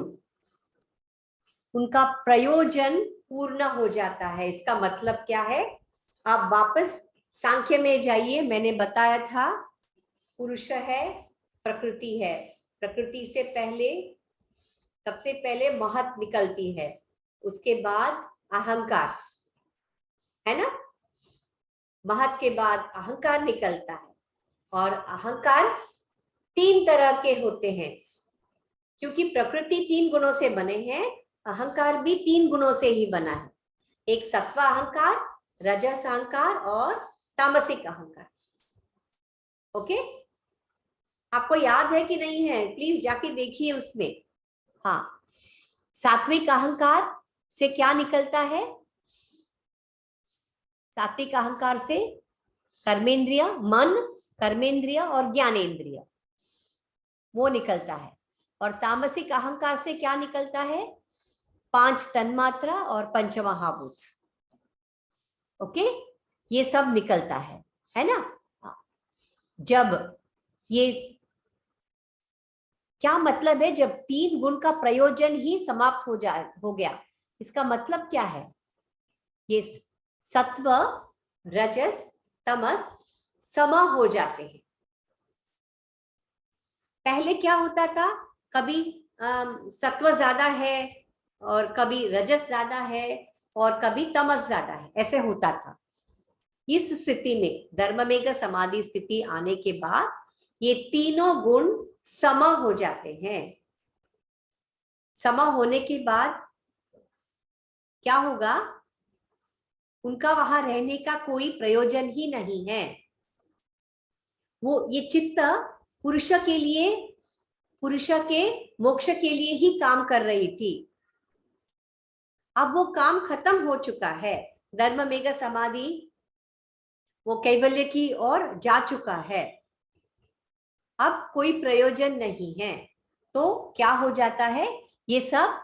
उनका प्रयोजन पूर्ण हो जाता है। इसका मतलब क्या है? आप वापस सांख्य में जाइए, मैंने बताया था पुरुष है, प्रकृति है, प्रकृति से पहले सबसे पहले महत निकलती है, उसके बाद अहंकार, है ना? महत के बाद अहंकार निकलता है, और अहंकार 3 तरह के होते हैं, क्योंकि प्रकृति 3 गुणों से बने हैं, अहंकार भी 3 गुणों से ही बना है। एक सत्व अहंकार, रजस अहंकार और तामसिक अहंकार। ओके, आपको याद है कि नहीं है? प्लीज जाके देखिए उसमें। हाँ, सात्विक अहंकार से क्या निकलता है? सात्विक अहंकार से कर्मेंद्रिय, मन, कर्मेंद्रिय और ज्ञानेंद्रिय, वो निकलता है। और तामसिक अहंकार से क्या निकलता है? 5 तन्मात्रा और पंचमहाभूत। ओके, ये सब निकलता है ना? जब ये क्या मतलब है? जब 3 गुण का प्रयोजन ही समाप्त हो गया, इसका मतलब क्या है? ये सत्व, रजस, तमस सम हो जाते हैं। पहले क्या होता था? कभी सत्व ज्यादा है और कभी रजस ज्यादा है और कभी तमस ज्यादा है, ऐसे होता था। इस स्थिति में धर्ममेघ समाधि स्थिति आने के बाद ये तीनों गुण सम हो जाते हैं। सम होने के बाद क्या होगा? उनका वहां रहने का कोई प्रयोजन ही नहीं है। वो ये चित्त पुरुष के लिए, पुरुष के मोक्ष के लिए ही काम कर रही थी। अब वो काम खत्म हो चुका है। धर्ममेघ समाधि वो कैवल्य की ओर जा चुका है, अब कोई प्रयोजन नहीं है। तो क्या हो जाता है? ये सब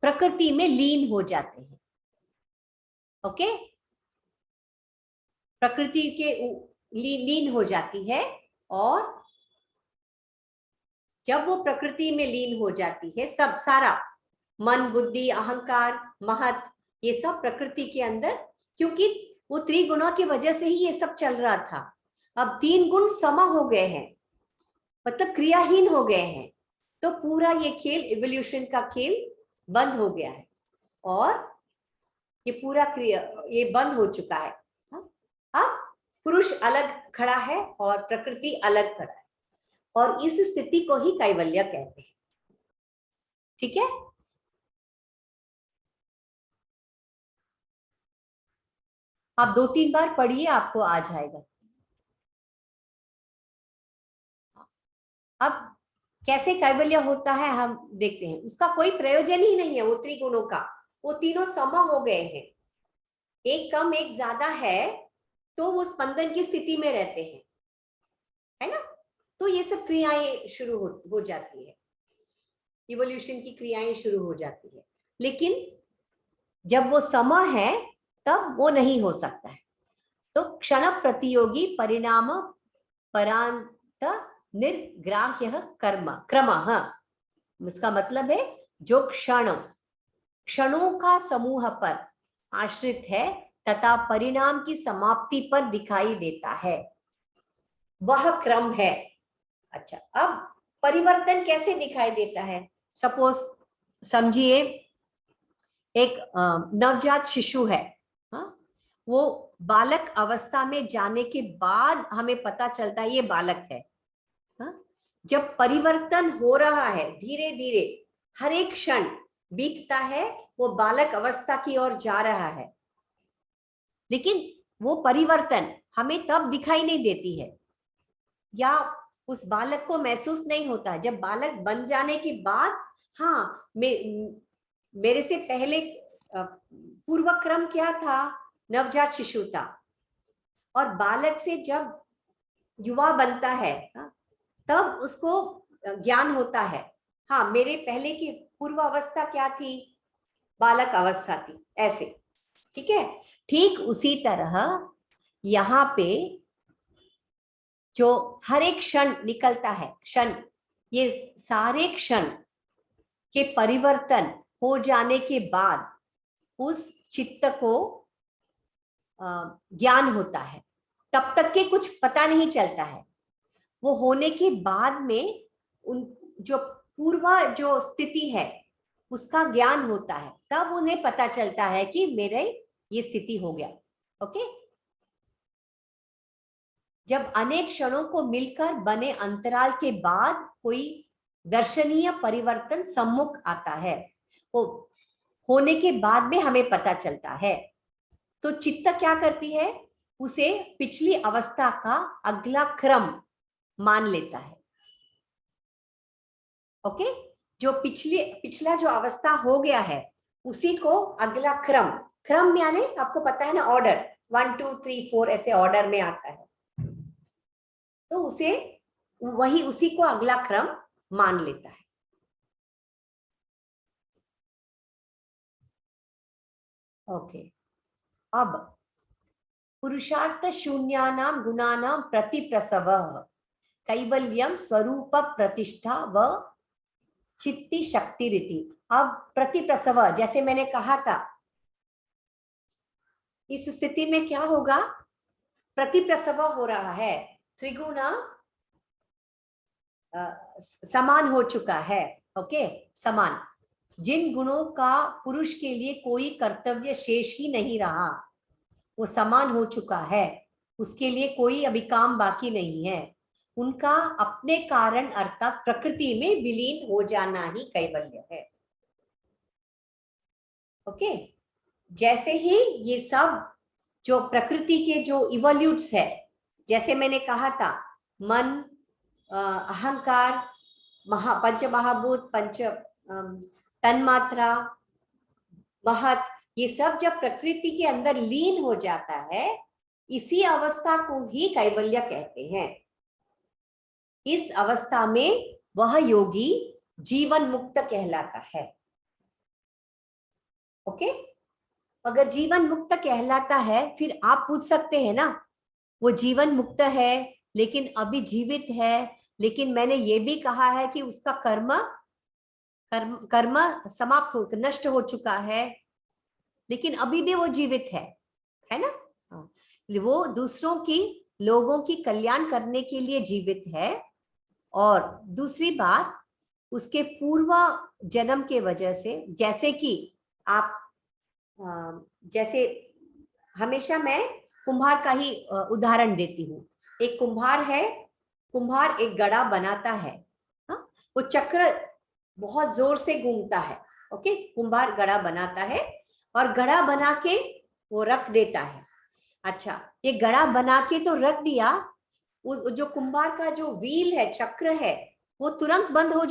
प्रकृति में लीन हो जाते हैं। ओके, प्रकृति के लीन हो जाती है, और जब वो प्रकृति में लीन हो जाती है, सब सारा मन, बुद्धि, अहंकार, महत, ये सब प्रकृति के अंदर, क्योंकि वो त्रिगुणों की वजह से ही ये सब चल रहा था। अब 3 गुण सम हो गए हैं, मतलब क्रियाहीन हो गए हैं, तो पूरा ये खेल, इवोल्यूशन का खेल बंद हो गया है, और ये पूरा क्रिया ये बंद हो चुका है। अब पुरुष अलग खड़ा है और प्रकृति अलग खड़ा है, और इस स्थिति को ही कैवल्य कहते हैं। ठीक है? आप 2-3 बार पढ़िए, आपको आ जाएगा। अब कैसे कैवल्य होता है हम देखते हैं। उसका कोई प्रयोजन ही नहीं है वो त्रिगुणों का, वो तीनों सम हो गए हैं। एक कम एक ज्यादा है तो वो स्पंदन की स्थिति में रहते हैं, है ना? तो ये सब क्रियाएं शुरू हो जाती है, इवोल्यूशन की क्रियाएं शुरू हो जाती है। लेकिन जब वो सम है तब वो नहीं हो सकता है। तो क्षण प्रतियोगी परिणाम परांत निर्ग्राह्य कर्म क्रमः, इसका मतलब है जो क्षणों का समूह पर आश्रित है तथा परिणाम की समाप्ति पर दिखाई देता है, वह क्रम है। अच्छा, अब परिवर्तन कैसे दिखाई देता है? सपोज समझिए एक नवजात शिशु है, हाँ? वो बालक अवस्था में जाने के बाद हमें पता चलता है ये बालक है, हाँ? जब परिवर्तन हो रहा है धीरे धीरे, हर एक क्षण बीतता है, वो बालक अवस्था की ओर जा रहा है, लेकिन वो परिवर्तन हमें तब दिखाई नहीं देती है या उस बालक को महसूस नहीं होता। जब बालक बन जाने के बाद, हाँ, मेरे से पहले पूर्व क्रम क्या था? नवजात शिशु था, और बालक से जब युवा बनता है, तब उसको ज्ञान होता है, हाँ मेरे पहले की पूर्व अवस्था क्या थी? बालक अवस्था थी, ऐसे। ठीक है, ठीक उसी तरह यहाँ पे जो हर एक क्षण निकलता है, क्षण, ये सारे क्षण के परिवर्तन हो जाने के बाद उस चित्त को ज्ञान होता है। तब तक के कुछ पता नहीं चलता है, वो होने के बाद में उन जो पूर्व जो स्थिति है उसका ज्ञान होता है, तब उन्हें पता चलता है कि मेरे ये स्थिति हो गया। ओके, जब अनेक क्षणों को मिलकर बने अंतराल के बाद कोई दर्शनीय परिवर्तन सम्मुख आता है, वो होने के बाद में हमें पता चलता है, तो चित्त क्या करती है? उसे पिछली अवस्था का अगला क्रम मान लेता है। ओके, जो पिछला जो अवस्था हो गया है उसी को अगला क्रम, क्रम यानी आपको पता है ना, ऑर्डर 1 2 3 4 ऐसे ऑर्डर में आता है, तो उसे वही उसी को अगला क्रम मान लेता है। ओके, अब पुरुषार्थ शून्यानां गुणानां प्रतिप्रसवः कैवल्यम स्वरूप प्रतिष्ठा व चित्ती शक्ति रीति। अब प्रतिप्रसव, जैसे मैंने कहा था, इस स्थिति में क्या होगा? प्रतिप्रसव हो रहा है, त्रिगुण समान हो चुका है। ओके, समान, जिन गुणों का पुरुष के लिए कोई कर्तव्य शेष ही नहीं रहा, वो समान हो चुका है, उसके लिए कोई अभी काम बाकी नहीं है, उनका अपने कारण अर्थात प्रकृति में विलीन हो जाना ही कैवल्य है। ओके, जैसे ही ये सब जो प्रकृति के जो इवोल्यूट्स है, जैसे मैंने कहा था, मन, अहंकार, पंच महाभूत, पंच तन्मात्रा, महत, ये सब जब प्रकृति के अंदर लीन हो जाता है, इसी अवस्था को ही कैवल्य कहते हैं। इस अवस्था में वह योगी जीवन मुक्त कहलाता है। ओके, अगर जीवन मुक्त कहलाता है, फिर आप पूछ सकते हैं ना, वो जीवन मुक्त है लेकिन अभी जीवित है, लेकिन मैंने ये भी कहा है कि उसका कर्म समाप्त हो, नष्ट हो चुका है, लेकिन अभी भी वो जीवित है ना? वो दूसरों की, लोगों की कल्याण करने के लिए जीवित है। और दूसरी बात, उसके पूर्व जन्म के वजह से, जैसे कि आप जैसे हमेशा मैं कुम्हार का ही उदाहरण देती हूँ। एक कुम्हार है, कुम्हार एक घड़ा बनाता है, हाँ? वो चक्र बहुत जोर से घूमता है। ओके, कुम्हार घड़ा बनाता है और घड़ा बना के वो रख देता है। अच्छा, ये घड़ा बना के तो रख दिया, उस जो कुम्हार का जो व्हील है, चक्र है, वो तुरंत बंद हो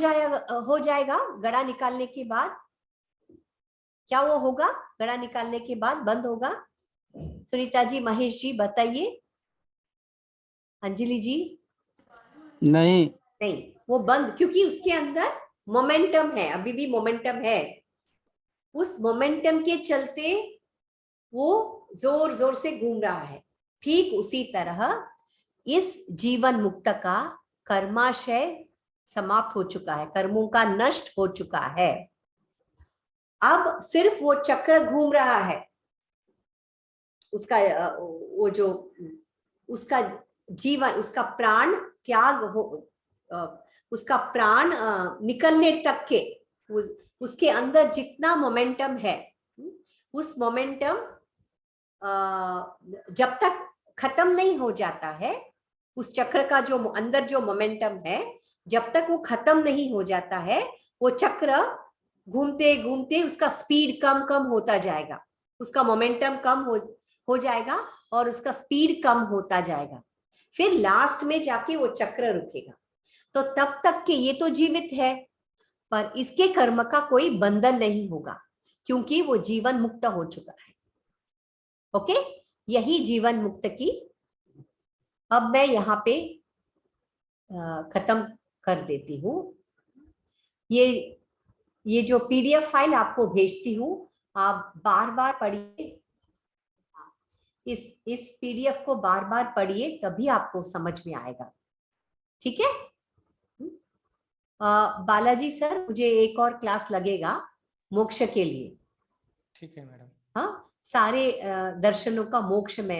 जाएगा घड़ा निकालने के बाद? क्या वो होगा? घड़ा निकालने के बाद बंद होगा? सुनीता जी, महेश जी बताइए, अंजलि जी। नहीं, वो बंद, क्योंकि उसके अंदर मोमेंटम है, अभी भी मोमेंटम है। उस मोमेंटम के चलते वो जोर जोर से घूम रहा है। ठीक उसी तरह इस जीवन मुक्त का कर्माशय समाप्त हो चुका है, कर्मों का नष्ट हो चुका है। अब सिर्फ वो चक्र घूम रहा है, उसका वो जो उसका जीवन, उसका प्राण त्याग हो, उसका प्राण निकलने तक के उसके अंदर जितना मोमेंटम है, उस मोमेंटम जब तक खत्म नहीं हो जाता है, उस चक्र का जो अंदर जो मोमेंटम है, जब तक वो खत्म नहीं हो जाता है, वो चक्र घूमते घूमते उसका स्पीड कम कम होता जाएगा, उसका मोमेंटम कम हो जाएगा और उसका स्पीड कम होता जाएगा। फिर लास्ट में जाके वो चक्र रुकेगा। तो तब तक के ये तो जीवित है, पर इसके कर्म का कोई बंधन नहीं होगा, क्योंकि वो जीवन मुक्त हो चुका है। ओके, यही जीवन मुक्त की। अब मैं यहाँ पे खत्म कर देती हूँ। ये जो पीडीएफ फाइल आपको भेजती हूँ, आप बार बार पढ़िए। इस पीडीएफ को बार बार पढ़िए, तभी आपको समझ में आएगा। ठीक है। बालाजी सर, मुझे एक और क्लास लगेगा मोक्ष के लिए। ठीक है मैडम। हाँ, सारे दर्शनों का मोक्ष में